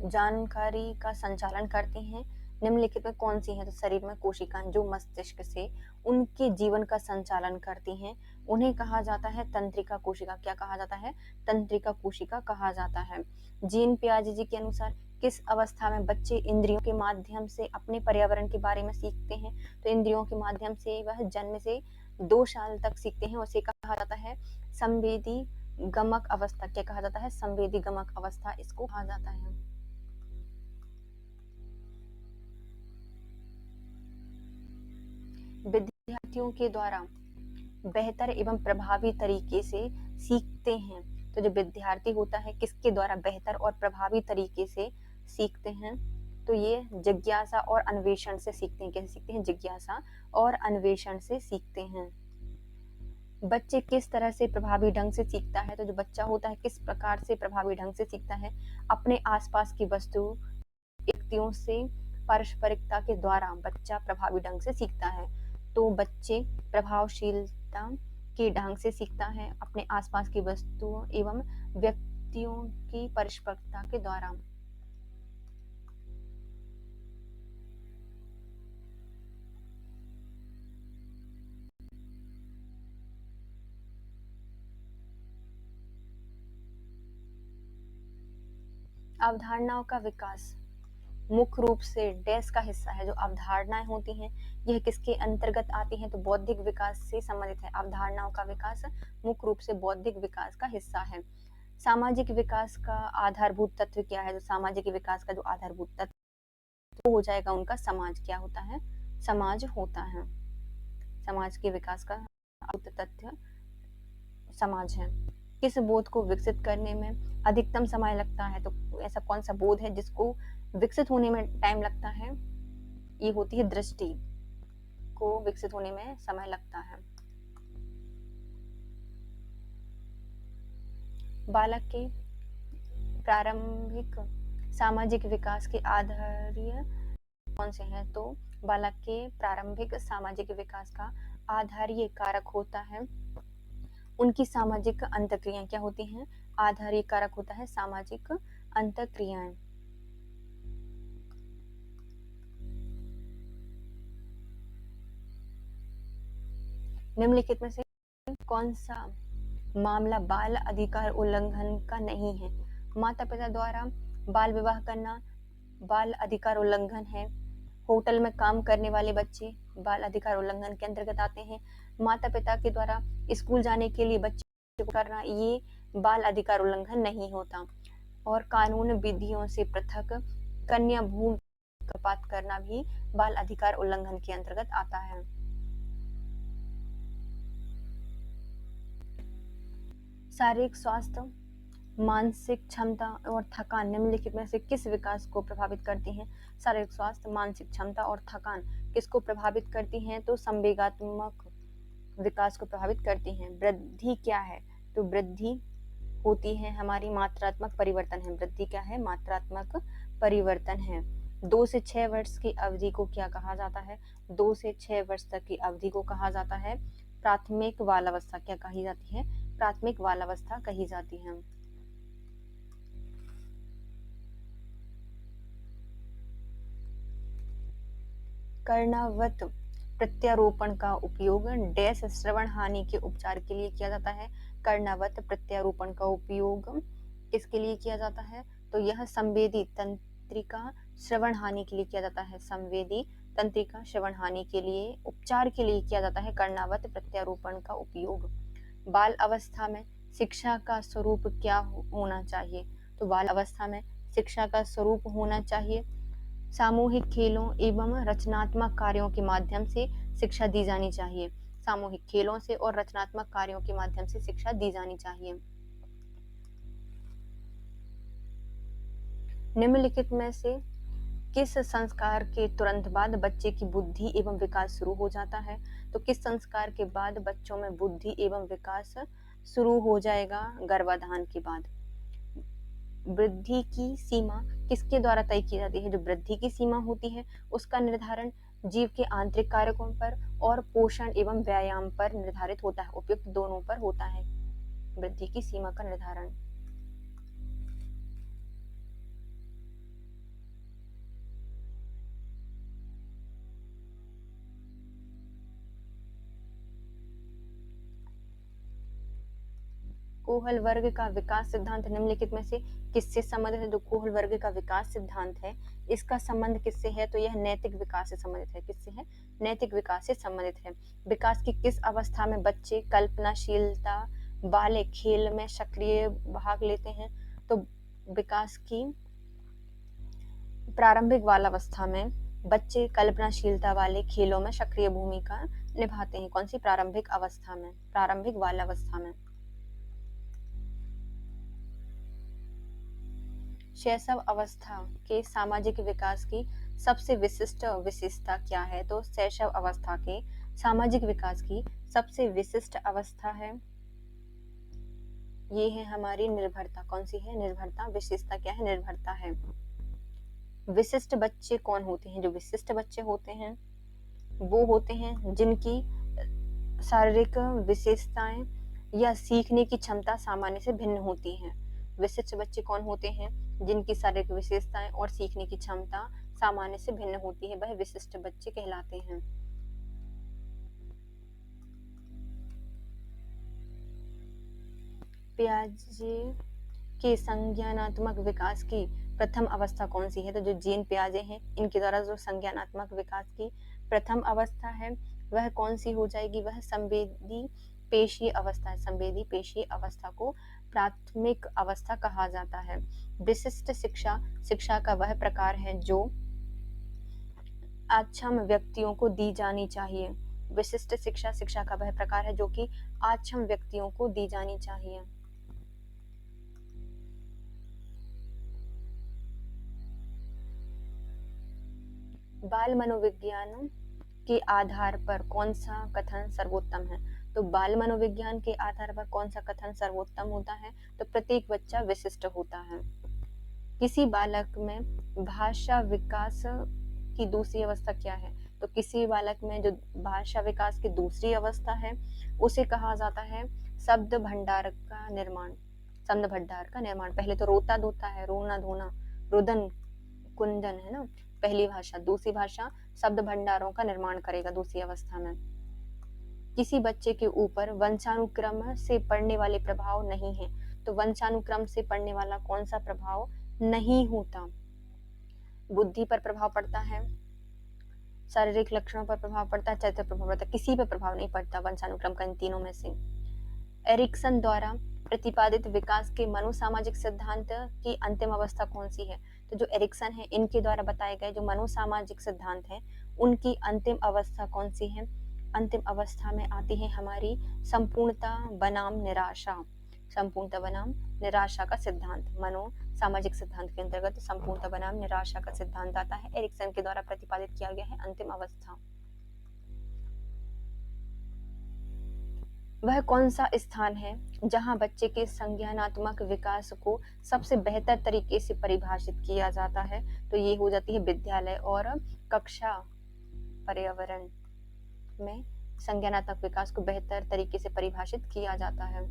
जानकारी का संचालन करती हैं निम्नलिखित में कौन सी हैं? तो शरीर में कोशिकाएं जो मस्तिष्क से उनके जीवन का संचालन करती हैं उन्हें कहा जाता है तंत्रिका कोशिका। क्या कहा जाता है? तंत्रिका कोशिका कहा जाता है। जीन पियाजे जी के अनुसार किस अवस्था में बच्चे इंद्रियों के माध्यम से अपने पर्यावरण के बारे में सीखते हैं? तो इंद्रियों के माध्यम से वह जन्म से 2 साल तक सीखते हैं। उसे कहा जाता है संवेदी गमक अवस्था। क्या कहा जाता है? संवेदी गमक अवस्था इसको कहा जाता है। विद्यार्थियों के द्वारा बेहतर एवं प्रभावी तरीके से सीखते हैं। तो जो विद्यार्थी होता है किसके द्वारा बेहतर और प्रभावी तरीके से सीखते हैं? तो ये जिज्ञासा और अन्वेषण से सीखते हैं। कैसे सीखते हैं? जिज्ञासा और अन्वेषण से सीखते हैं। बच्चे किस तरह से प्रभावी ढंग से सीखता है? तो जो बच्चा होता है किस प्रकार से प्रभावी ढंग से सीखता है? अपने आसपास की वस्तु व्यक्तियों से पारस्परिकता के द्वारा बच्चा प्रभावी ढंग से सीखता है। तो बच्चे प्रभावशीलता के ढंग से सीखता है अपने आसपास की वस्तुओं एवं व्यक्तियों की पारस्परिकता के द्वारा। अवधारणाओं का विकास मुख्य रूप से डैश का हिस्सा है। जो अवधारणाएं होती हैं यह किसके अंतर्गत आती हैं? तो बौद्धिक विकास से संबंधित है। अवधारणाओं का विकास मुख्य रूप से बौद्धिक विकास का हिस्सा है। सामाजिक विकास का आधारभूत तत्व क्या है? तो सामाजिक विकास का जो आधारभूत तत्व हो जाएगा उनका समाज। क्या होता है? समाज होता है। समाज के विकास का आधारभूत तत्व समाज है। किस बोध को विकसित करने में अधिकतम समय लगता है? तो ऐसा कौन सा बोध है जिसको विकसित होने में टाइम लगता है? ये होती है दृष्टि को विकसित होने में समय लगता है। बालक के प्रारंभिक सामाजिक विकास के आधारीय कौन से हैं? तो बालक के प्रारंभिक सामाजिक विकास का आधारीय कारक होता है उनकी सामाजिक अंतःक्रियाएं। क्या होती हैं? आधारीय कारक होता है सामाजिक अंतःक्रियाएं। निम्नलिखित में से कौन सा मामला बाल अधिकार उल्लंघन का नहीं है? माता पिता द्वारा बाल विवाह करना बाल अधिकार उल्लंघन है। होटल में काम करने वाले बच्चे बाल अधिकार उल्लंघन के अंतर्गत आते हैं। माता पिता के द्वारा स्कूल जाने के लिए बच्चे को करना ये बाल अधिकार उल्लंघन नहीं होता। और कानून विधियों से पृथक कन्या भ्रूण गर्भपात करना भी बाल अधिकार उल्लंघन के अंतर्गत आता है। शारीरिक स्वास्थ्य मानसिक क्षमता और थकान निम्नलिखित में से किस विकास को प्रभावित करती हैं? शारीरिक स्वास्थ्य मानसिक क्षमता और थकान किसको प्रभावित करती हैं? तो संवेगात्मक विकास को प्रभावित करती हैं। वृद्धि क्या है? तो वृद्धि होती है हमारी मात्रात्मक परिवर्तन है। वृद्धि क्या है? मात्रात्मक परिवर्तन है। 2 से 6 वर्ष की अवधि को क्या कहा जाता है? 2 से 6 वर्ष तक की अवधि को कहा जाता है प्राथमिक बाल अवस्था। क्या कही जाती है? प्राथमिक बाल अवस्था कही जाती है। कर्णवत प्रत्यारोपण का उपयोग डैश श्रवण हानि के उपचार के लिए किया जाता है। कर्णवत प्रत्यारोपण का उपयोग किसके लिए किया जाता है? तो यह संवेदी तंत्रिका श्रवण हानि के लिए किया जाता है। संवेदी तंत्रिका श्रवण हानि के लिए उपचार के लिए किया जाता है कर्णवत प्रत्यारोपण का उपयोग। बाल अवस्था में शिक्षा का स्वरूप क्या होना चाहिए? तो बाल अवस्था में शिक्षा का स्वरूप होना चाहिए सामूहिक खेलों एवं रचनात्मक कार्यों के माध्यम से शिक्षा दी जानी चाहिए। सामूहिक खेलों से और रचनात्मक कार्यों के माध्यम से शिक्षा दी जानी चाहिए। निम्नलिखित में से किस संस्कार के तुरंत बाद बच्चे की बुद्धि एवं विकास शुरू हो जाता है? तो किस संस्कार के बाद बच्चों में बुद्धि एवं विकास शुरू हो जाएगा? गर्भाधान के बाद। वृद्धि की सीमा किसके द्वारा तय की जाती है? जो वृद्धि की सीमा होती है उसका निर्धारण जीव के आंतरिक कारकों पर और पोषण एवं व्यायाम पर निर्धारित होता है। उपयुक्त दोनों पर होता है वृद्धि की सीमा का निर्धारण। कोहल वर्ग का विकास सिद्धांत निम्नलिखित में से किससे संबंधित है? जो कोहल वर्ग का विकास सिद्धांत है इसका संबंध किससे है? तो यह नैतिक विकास से संबंधित है। किससे है? नैतिक विकास से संबंधित है। विकास की किस अवस्था में बच्चे कल्पनाशीलता वाले खेल में सक्रिय भाग लेते हैं? तो विकास की प्रारंभिक बाल अवस्था में बच्चे कल्पनाशीलता वाले खेलों में सक्रिय भूमिका निभाते हैं। कौन सी? प्रारंभिक अवस्था में, प्रारंभिक बाल अवस्था में। शैशव अवस्था के सामाजिक विकास की सबसे विशिष्ट विशेषता क्या है? तो शैशव अवस्था के सामाजिक विकास की सबसे विशिष्ट अवस्था है ये है हमारी निर्भरता। कौन सी है? निर्भरता। विशेषता क्या है? निर्भरता है। विशिष्ट बच्चे कौन होते हैं? जो विशिष्ट बच्चे होते हैं वो होते हैं जिनकी शारीरिक विशेषताएं या सीखने की क्षमता सामान्य से भिन्न होती हैं। विशिष्ट बच्चे कौन होते हैं? जिनकी शारीरिक विशेषताएं और सीखने की क्षमता सामान्य से भिन्न होती है, वह विशिष्ट बच्चे कहलाते हैं। पियाजे के संज्ञानात्मक विकास की प्रथम अवस्था कौन सी है? तो जो जीन पियाजे हैं इनके द्वारा जो संज्ञानात्मक विकास की प्रथम अवस्था है वह कौन सी हो जाएगी? वह संवेदी पेशीय अवस्था है। संवेदी पेशीय अवस्था को प्राथमिक अवस्था कहा जाता है। विशिष्ट शिक्षा शिक्षा का वह प्रकार है जो अक्षम व्यक्तियों को दी जानी चाहिए। विशिष्ट शिक्षा शिक्षा का वह प्रकार है जो कि अक्षम व्यक्तियों को दी जानी चाहिए। बाल मनोविज्ञान के आधार पर कौन सा कथन सर्वोत्तम है? तो बाल मनोविज्ञान के आधार पर कौन सा कथन सर्वोत्तम होता है? तो प्रत्येक बच्चा विशिष्ट होता है। किसी बालक में भाषा विकास की दूसरी अवस्था क्या है? तो किसी बालक में जो भाषा विकास की दूसरी अवस्था है उसे कहा जाता है शब्द भंडार का निर्माण। शब्द भंडार का निर्माण। पहले तो रोता धोता है, रोना धोना, रुदन कुंदन है ना पहली भाषा। दूसरी भाषा शब्द भंडारों का निर्माण करेगा दूसरी अवस्था में। किसी बच्चे के ऊपर वंशानुक्रम से पड़ने वाले प्रभाव नहीं है। तो वंशानुक्रम से पड़ने वाला कौन सा प्रभाव नहीं होता? बुद्धि पर प्रभाव पड़ता है, शारीरिक लक्षणों पर प्रभाव पड़ता है, चरित्र पर प्रभाव पड़ता है, किसी पर प्रभाव नहीं पड़ता वंशानुक्रम का इन तीनों में से। एरिक्सन द्वारा प्रतिपादित विकास के मनोसामाजिक सिद्धांत की अंतिम अवस्था कौन सी है? तो जो एरिक्सन है इनके द्वारा बताए गए जो मनोसामाजिक सिद्धांत हैं उनकी अंतिम अवस्था कौन सी है? अंतिम अवस्था में आती है हमारी संपूर्णता बनाम निराशा। संपूर्णता बनाम निराशा का सिद्धांत मनोसामाजिक सिद्धांत के अंतर्गत संपूर्णता बनाम निराशा का सिद्धांत आता है। एरिक्सन के द्वारा प्रतिपादित किया गया है अंतिम अवस्था। वह कौन सा स्थान है जहां बच्चे के संज्ञानात्मक विकास को सबसे बेहतर तरीके से परिभाषित किया जाता है? तो ये हो जाती है विद्यालय और कक्षा। पर्यावरण में संज्ञानात्मक विकास को बेहतर तरीके से परिभाषित किया जाता है।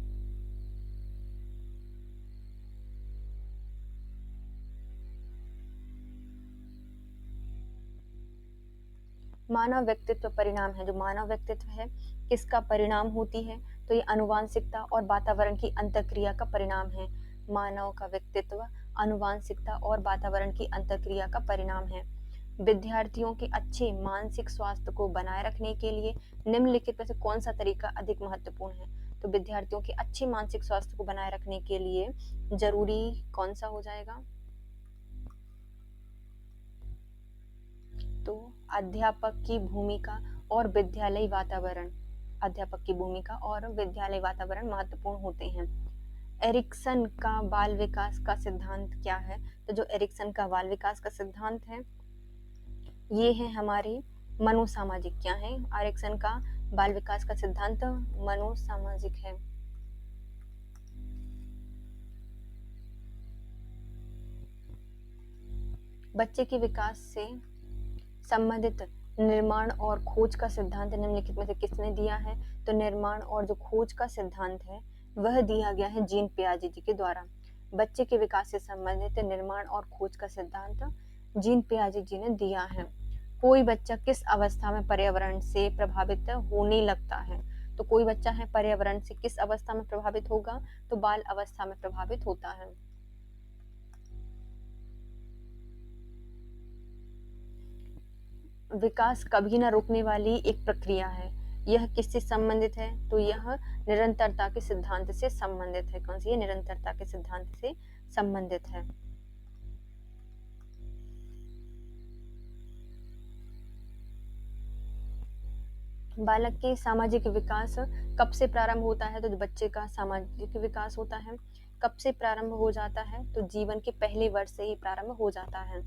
मानव व्यक्तित्व परिणाम है। जो मानव व्यक्तित्व है किसका परिणाम होती है? तो ये आनुवांशिकता और वातावरण की अंतःक्रिया का परिणाम है। मानव का व्यक्तित्व आनुवांशिकता और वातावरण की अंतःक्रिया का परिणाम है। विद्यार्थियों के अच्छे मानसिक स्वास्थ्य को बनाए रखने के लिए निम्नलिखित में से कौन सा तरीका अधिक महत्वपूर्ण है? तो विद्यार्थियों के अच्छे मानसिक स्वास्थ्य को बनाए रखने के लिए जरूरी कौन सा हो जाएगा? तो अध्यापक की भूमिका और विद्यालयी वातावरण, अध्यापक की भूमिका और विद्यालय वातावरण महत्वपूर्ण होते हैं। एरिक्सन का बाल विकास का सिद्धांत क्या है? तो जो एरिक्सन का बाल विकास का सिद्धांत है ये है हमारे मनोसामाजिक। क्या है एरिक्सन का बाल विकास का सिद्धांत? मनोसामाजिक है। बच्चे के विकास से संबंधित निर्माण और खोज का सिद्धांत निम्नलिखित में से किसने दिया है? तो निर्माण और जो खोज का सिद्धांत है वह दिया गया है जीन पियाजे जी के द्वारा। बच्चे के विकास से संबंधित निर्माण और खोज का सिद्धांत जीन पियाजे जी ने दिया है। कोई बच्चा किस अवस्था में पर्यावरण से प्रभावित होने लगता है? तो कोई बच्चा है पर्यावरण से किस अवस्था में प्रभावित होगा? तो बाल अवस्था में प्रभावित होता है। विकास कभी न रुकने वाली एक प्रक्रिया है। यह किससे संबंधित है? तो यह निरंतरता के सिद्धांत से संबंधित है। कौन सी है? निरंतरता के सिद्धांत से संबंधित है। बालक के सामाजिक विकास कब से प्रारंभ होता है? तो जो बच्चे का सामाजिक विकास होता है कब से प्रारंभ हो जाता है? तो जीवन के पहले वर्ष से ही प्रारंभ हो जाता है।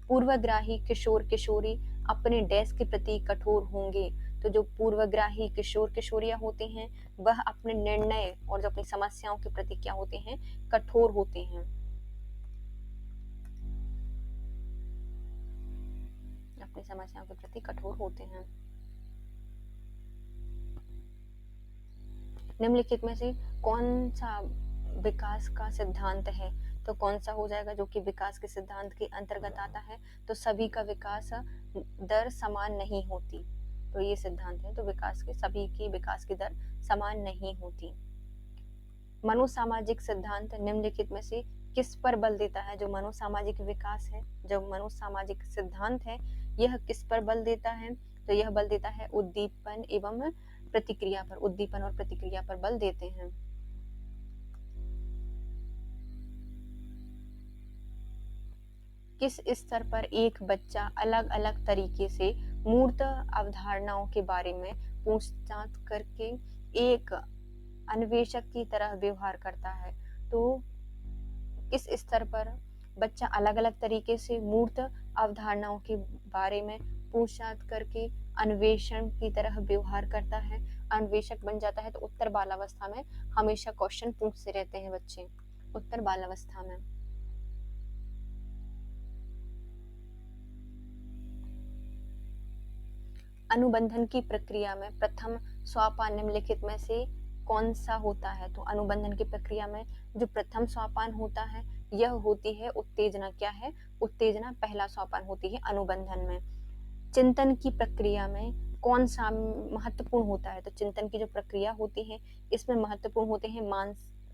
पूर्वग्राही किशोर किशोरी अपने डैश के प्रति कठोर होंगे। तो जो पूर्वग्राही किशोर किशोरियां होते हैं वह अपने निर्णय और जो अपनी समस्याओं के प्रति क्या होते हैं? कठोर होते हैं। अपनी समस्याओं के प्रति कठोर होते हैं। निम्नलिखित में से कौन सा विकास का सिद्धांत है? तो कौन सा हो जाएगा जो कि विकास के सिद्धांत के अंतर्गत आता है? तो सभी का विकास दर समान नहीं होती। तो ये सिद्धांत है। तो विकास के सभी की विकास की दर समान नहीं होती। मनोसामाजिक सिद्धांत निम्नलिखित में से किस पर बल देता है? जो मनोसामाजिक विकास है, जो मनोसामाजिक सिद्धांत है यह किस पर बल देता है? तो यह बल देता है उद्दीपन एवं प्रतिक्रिया पर। उद्दीपन और प्रतिक्रिया पर बल देते हैं। किस स्तर पर एक बच्चा अलग अलग तरीके से मूर्त अवधारणाओं के बारे में पूछताछ करके एक अन्वेषक की तरह व्यवहार करता है? तो किस स्तर पर बच्चा अलग अलग तरीके से मूर्त अवधारणाओं के बारे में पूछताछ करके अन्वेषण की तरह व्यवहार करता है, अन्वेषक बन जाता है? तो उत्तर बालावस्था में हमेशा क्वेश्चन पूछते रहते हैं बच्चे, उत्तर बालावस्था में। अनुबंधन की प्रक्रिया में प्रथम सोपान निम्नलिखित में से कौन सा होता है? तो अनुबंधन की प्रक्रिया में जो प्रथम सोपान होता है यह होती है उत्तेजना। क्या है? उत्तेजना पहला सोपान होती है अनुबंधन में। चिंतन की प्रक्रिया में कौन सा महत्वपूर्ण होता है? तो चिंतन की जो प्रक्रिया होती है इसमें महत्वपूर्ण होते हैं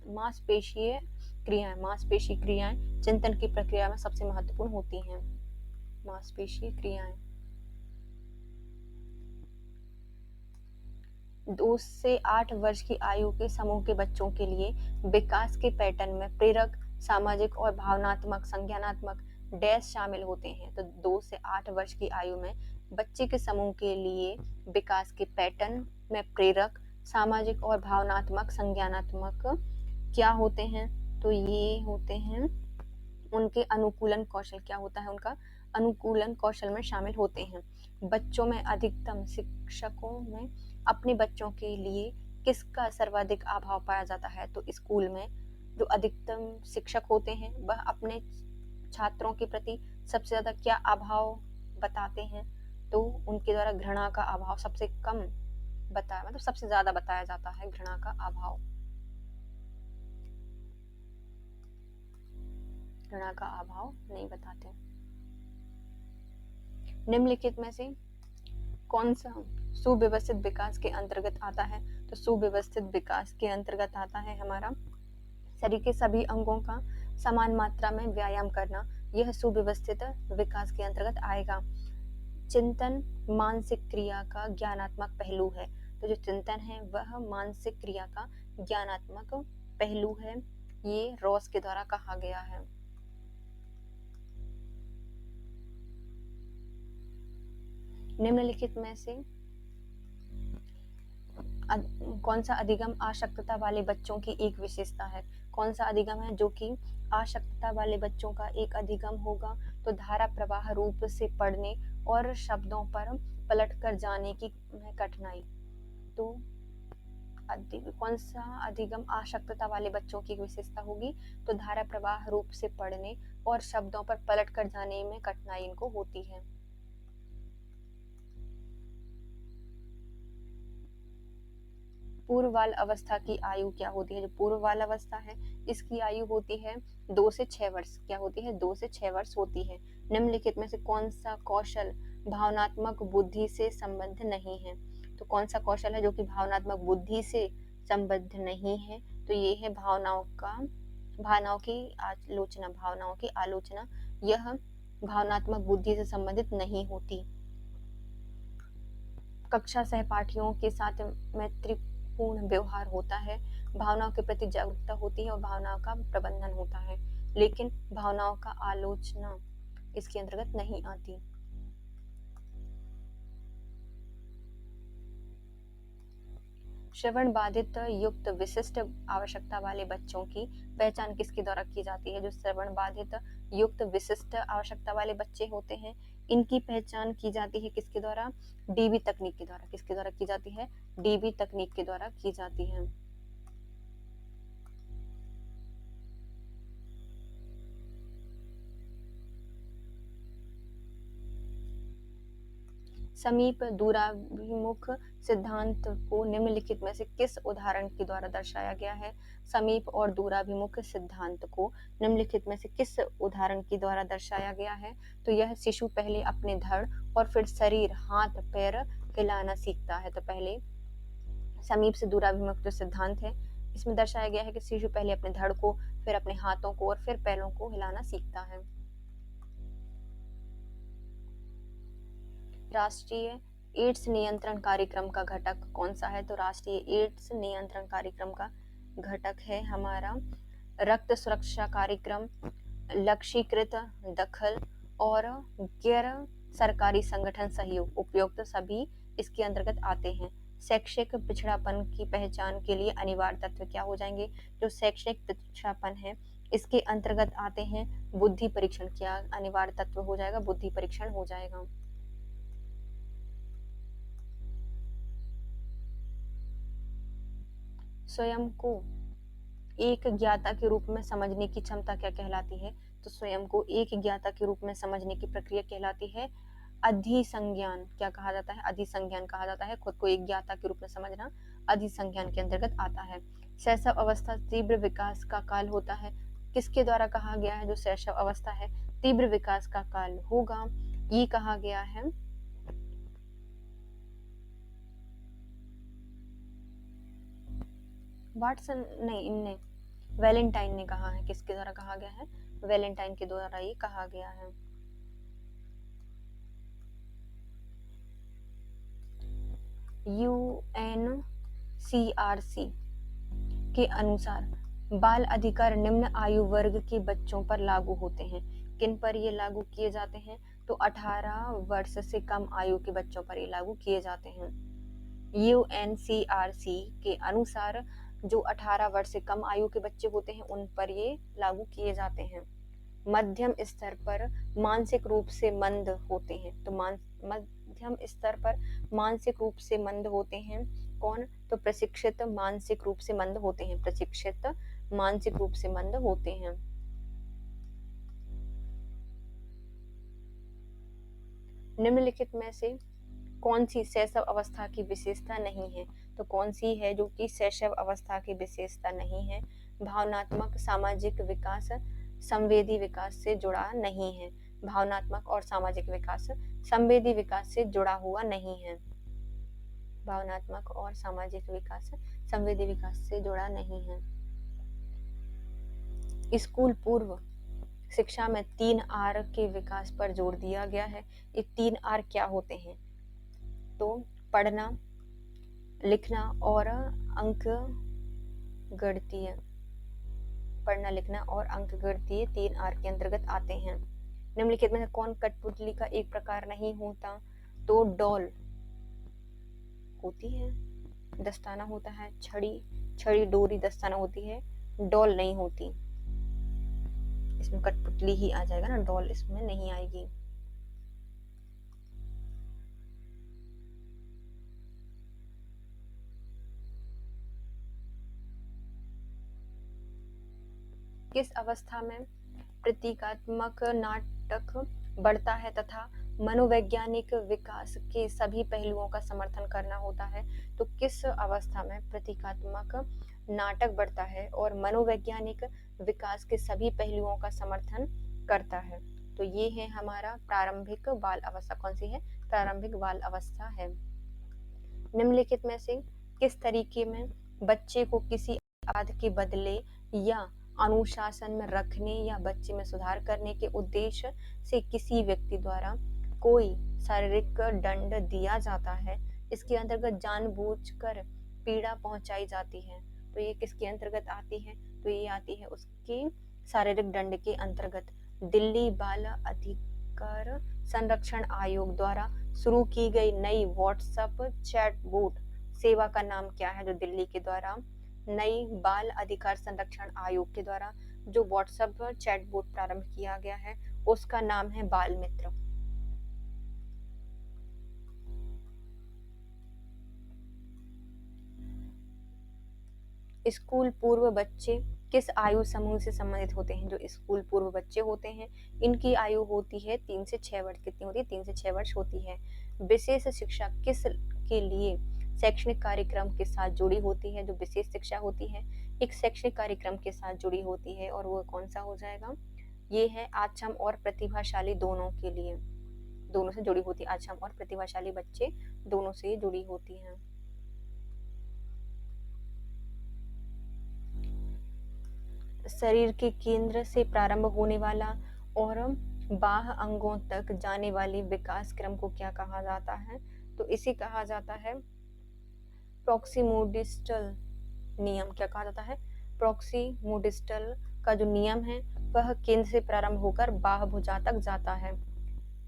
मांसपेशीय क्रियाएं। मांसपेशी क्रियाएं चिंतन की प्रक्रिया में सबसे महत्वपूर्ण होती हैं। मांसपेशीय क्रियाएं। 2 से 8 वर्ष की आयु के समूह के बच्चों के लिए विकास के पैटर्न में प्रेरक, सामाजिक और भावनात्मक संज्ञानात्मक डैश शामिल होते हैं। तो 2 से 8 वर्ष की आयु में बच्चे के समूह के लिए विकास के पैटर्न में प्रेरक, सामाजिक और भावनात्मक संज्ञानात्मक क्या होते हैं? तो ये होते हैं उनके अनुकूलन कौशल। क्या होता है? उनका अनुकूलन कौशल में शामिल होते हैं। बच्चों में अधिकतम शिक्षकों में अपने बच्चों के लिए किसका सर्वाधिक अभाव पाया जाता है? तो स्कूल में जो अधिकतम शिक्षक होते हैं वह अपने छात्रों के प्रति सबसे ज़्यादा क्या अभाव बताते हैं? तो उनके द्वारा घृणा का अभाव सबसे कम बताया, मतलब सबसे ज़्यादा बताया जाता है घृणा का अभाव। घृणा का अभाव नहीं बताते। निम्नलिखित में से कौन सा सुव्यवस्थित विकास के अंतर्गत आता है? तो सुव्यवस्थित विकास के अंतर्गत आता है हमारा शरीर के सभी अंगों का समान मात्रा में व्यायाम करना। यह सुव्यवस्थित विकास के अंतर्गत आएगा। चिंतन मानसिक क्रिया का ज्ञानात्मक पहलू है। तो जो चिंतन है वह मानसिक क्रिया का ज्ञानात्मक पहलू है, ये रॉस के द्वारा कहा गया है। निम्नलिखित में से कौन सा अधिगम आशक्तता वाले बच्चों की एक विशेषता है? कौन सा अधिगम है जो कि आशक्तता वाले बच्चों का एक अधिगम होगा? तो धारा प्रवाह रूप से पढ़ने और शब्दों पर पलट कर जाने की कठिनाई। तो कौन सा अधिगम आशक्तता वाले बच्चों की विशेषता होगी? तो धारा प्रवाह रूप से पढ़ने और शब्दों पर पलट कर जाने में कठिनाई इनको होती है। पूर्व बाल अवस्था की आयु क्या होती है? जो पूर्व बाल अवस्था है इसकी आयु होती है 2 से 6 वर्ष। क्या होती है? 2 से 6 वर्ष होती है। निम्नलिखित में से कौन सा कौशल भावनात्मक बुद्धि से संबद्ध नहीं है? तो कौन सा कौशल है जो कि भावनात्मक बुद्धि से संबद्ध नहीं है? तो ये है भावनाओं की आलोचना। यह भावनात्मक बुद्धि से संबंधित नहीं होती। कक्षा सहपाठियों के साथ मैत्रीपूर्ण व्यवहार होता है, भावनाओं के प्रति जागरूकता होती है और भावनाओं का प्रबंधन होता है, लेकिन भावनाओं का आलोचना इसके अंतर्गत नहीं आती। श्रवण बाधित युक्त विशिष्ट आवश्यकता वाले बच्चों की पहचान किसके द्वारा की जाती है? जो श्रवण बाधित युक्त विशिष्ट आवश्यकता वाले बच्चे होते हैं इनकी पहचान की जाती है किसके द्वारा? डीबी तकनीक के द्वारा। किसके द्वारा की जाती है? डीबी तकनीक के द्वारा की जाती है। समीप दूराभिमुख सिद्धांत को निम्नलिखित में से किस उदाहरण के द्वारा दर्शाया गया है? समीप और दूराभिमुख सिद्धांत को निम्नलिखित में से किस उदाहरण के द्वारा दर्शाया गया है? तो यह शिशु पहले अपने धड़ और फिर शरीर, हाथ पैर हिलाना सीखता है। तो पहले समीप से दूराभिमुख जो सिद्धांत है इसमें दर्शाया गया है कि शिशु पहले अपने धड़ को, फिर अपने हाथों को और फिर पैरों को हिलाना सीखता है। राष्ट्रीय एड्स नियंत्रण कार्यक्रम का घटक कौन सा है? तो राष्ट्रीय एड्स नियंत्रण कार्यक्रम का घटक है हमारा रक्त सुरक्षा कार्यक्रम, लक्ष्यीकृत दखल और गैर सरकारी संगठन सहयोग। उपयुक्त सभी इसके अंतर्गत आते हैं। शैक्षिक पिछड़ापन की पहचान के लिए अनिवार्य तत्व क्या हो जाएंगे? जो शैक्षिक पिछड़ापन है इसके अंतर्गत आते हैं बुद्धि परीक्षण। क्या अनिवार्य तत्व हो जाएगा? बुद्धि परीक्षण हो जाएगा। स्वयं को एक ज्ञाता के रूप में समझने की क्षमता क्या कहलाती है? तो स्वयं को एक ज्ञाता के रूप में समझने की प्रक्रिया कहलाती है अधिसंज्ञान। क्या कहा जाता है? अधिसंज्ञान कहा जाता है। खुद को एक ज्ञाता के रूप में समझना अधिसंज्ञान के अंतर्गत आता है। शैशव अवस्था तीव्र विकास का काल होता है। किसके द्वारा कहा गया है जो शैशव अवस्था है तीव्र विकास का काल होगा? ये कहा गया है वाटसन नहीं, इनने वैलेंटाइन ने कहा है। किसके द्वारा कहा गया है? वैलेंटाइन के द्वारा ये कहा गया है। UNCRC के अनुसार बाल अधिकार निम्न आयु वर्ग के बच्चों पर लागू होते हैं। किन पर ये लागू किए जाते हैं? तो 18 वर्ष से कम आयु के बच्चों पर ये लागू किए जाते हैं। UNCRC के अनुसार जो 18 वर्ष से कम आयु के बच्चे होते हैं उन पर ये लागू किए जाते हैं। मध्यम स्तर पर मानसिक रूप से मंद होते हैं। तो मध्यम स्तर पर मानसिक रूप से मंद होते हैं कौन? तो प्रशिक्षित मानसिक रूप से मंद होते हैं, प्रशिक्षित मानसिक रूप से मंद होते हैं। निम्नलिखित में से कौन सी शैशव अवस्था की विशेषता नहीं है? तो कौन सी है जो कि शैशव अवस्था की विशेषता नहीं है? भावनात्मक सामाजिक विकास संवेदी विकास से जुड़ा नहीं है। भावनात्मक और सामाजिक विकास संवेदी विकास से जुड़ा हुआ नहीं है। भावनात्मक और सामाजिक विकास संवेदी विकास से जुड़ा नहीं है। स्कूल पूर्व शिक्षा में 3 आर के विकास पर जोर दिया गया है। ये 3 आर क्या होते हैं? तो पढ़ना, लिखना और अंक गणितीय। पढ़ना, लिखना और अंक गणितीय 3 आर के अंतर्गत आते हैं। निम्नलिखित में से कौन कठपुतली का एक प्रकार नहीं होता? तो डॉल होती है, दस्ताना होता है, छड़ी डोरी दस्ताना होती है, डॉल नहीं होती। इसमें कठपुतली ही आ जाएगा ना, डॉल इसमें नहीं आएगी। किस अवस्था में प्रतीकात्मक नाटक बढ़ता है तथा मनोवैज्ञानिक विकास के सभी पहलुओं का समर्थन करना होता है? तो किस अवस्था में प्रतीकात्मक नाटक बढ़ता है और मनोवैज्ञानिक विकास के सभी पहलुओं का समर्थन करता है? तो ये है हमारा प्रारंभिक बाल अवस्था। कौन सी है? प्रारंभिक बाल अवस्था है। निम्नलिखित में से किस तरीके में बच्चे को किसी अपराध के बदले या अनुशासन में रखने या बच्चे में सुधार करने के उद्देश्य से किसी व्यक्ति द्वारा कोई शारीरिक दंड दिया जाता है? इसके अंतर्गत जानबूझकर पीड़ा पहुंचाई जाती है। तो ये किसके अंतर्गत आती है? तो ये आती है उसके शारीरिक दंड के अंतर्गत। दिल्ली बाल अधिकार संरक्षण आयोग द्वारा शुरू की गई नई व्हाट्सएप चैटबॉट सेवा का नाम क्या है? जो दिल्ली के द्वारा नई बाल अधिकार संरक्षण आयोग के द्वारा जो व्हाट्सएप चैटबॉट प्रारंभ किया गया है उसका नाम है बाल मित्र। स्कूल पूर्व बच्चे किस आयु समूह से संबंधित होते हैं? जो स्कूल पूर्व बच्चे होते हैं इनकी आयु होती है 3 से 6 वर्ष। कितनी होती है? 3 से 6 वर्ष होती है। विशेष शिक्षा किस के लिए शैक्षणिक कार्यक्रम के साथ जुड़ी होती है? जो विशेष शिक्षा होती है एक शैक्षणिक कार्यक्रम के साथ जुड़ी होती है और वो कौन सा हो जाएगा? ये है आक्षम और प्रतिभाशाली दोनों के लिए, दोनों से जुड़ी होती है। आक्षम और प्रतिभाशाली बच्चे दोनों से जुड़ी होती हैं। शरीर के केंद्र से प्रारंभ होने वाला और बाह्य अंगों तक जाने वाली विकास क्रम को क्या कहा जाता है? तो इसे कहा जाता है प्रॉक्सिमोडिस्टल नियम। क्या कहा जाता है? प्रॉक्सिमोडिस्टल का जो नियम है वह केंद्र से प्रारंभ होकर बाह्य भुजा तक जाता है।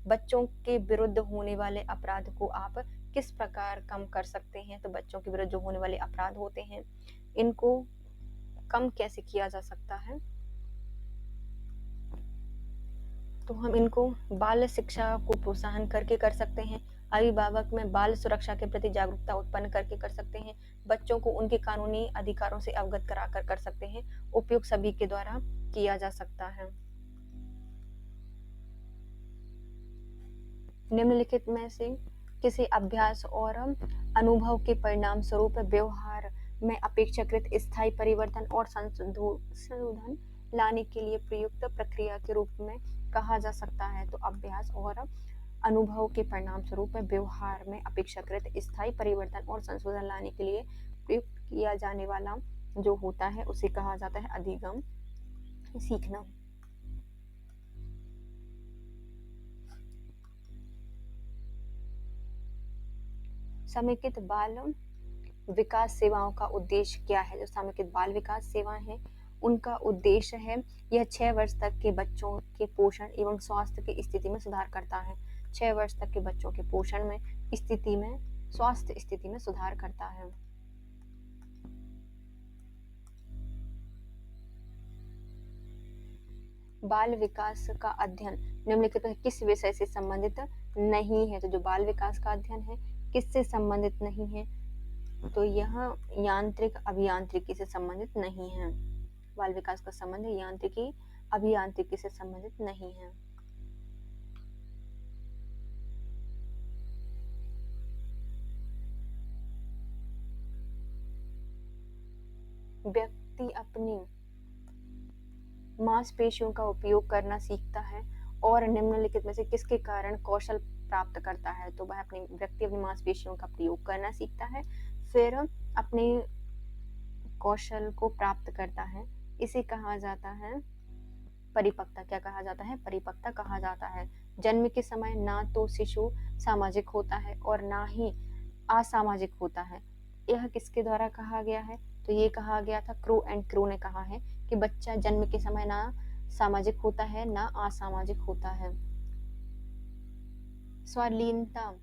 बच्चों के विरुद्ध होने वाले अपराध को आप किस प्रकार कम कर सकते हैं? तो बच्चों के विरुद्ध जो होने वाले अपराध होते हैं इनको कम कैसे किया जा सकता है? तो हम इनको बाल शिक्षा को प्रोत्साहन करके कर सकते हैं, अभिभावक में बाल सुरक्षा के प्रति जागरूकता उत्पन्न करके कर सकते हैं, बच्चों को उनके कानूनी अधिकारों से अवगत कराकर कर सकते हैं। उपयोग सभी के द्वारा किया जा सकता है। निम्नलिखित में से किसी अभ्यास और अनुभव के परिणाम स्वरूप व्यवहार में अपेक्षाकृत स्थायी परिवर्तन और संशोधन लाने के लिए प्रयुक्त प्रक्रिया के रूप में कहा जा सकता है? तो अभ्यास और अनुभव के परिणाम स्वरूप व्यवहार में अपेक्षाकृत स्थायी परिवर्तन और संशोधन लाने के लिए प्रयुक्त किया जाने वाला जो होता है उसे कहा जाता है अधिगम सीखना। समेकित बाल विकास सेवाओं का उद्देश्य क्या है? जो समेकित बाल विकास सेवाएं हैं उनका उद्देश्य है यह 6 वर्ष तक के बच्चों के पोषण एवं स्वास्थ्य की स्थिति में सुधार करता है। 6 वर्ष तक के बच्चों के पोषण में स्थिति में स्वास्थ्य स्थिति में सुधार करता है। बाल विकास का अध्ययन निम्नलिखित में किस विषय से संबंधित नहीं है? तो जो बाल विकास का अध्ययन है किससे संबंधित नहीं है? तो यह यांत्रिक अभियांत्रिकी से संबंधित नहीं है। बाल विकास का संबंध यांत्रिकी अभियांत्रिकी से संबंधित नहीं है। व्यक्ति अपनी मांसपेशियों का उपयोग करना सीखता है और निम्नलिखित में से किसके कारण कौशल प्राप्त करता है। तो वह व्यक्ति अपनी मांसपेशियों का प्रयोग करना सीखता है, फिर अपने कौशल को प्राप्त करता है। इसे कहा जाता है परिपक्वता। क्या कहा जाता है? परिपक्वता कहा जाता है। जन्म के समय ना तो शिशु सामाजिक होता है और ना ही असामाजिक होता है। यह किसके द्वारा कहा गया है? तो ये कहा गया था, क्रो एंड क्रो ने कहा है कि बच्चा जन्म के समय ना सामाजिक होता है ना असामाजिक होता है। स्वाधीनता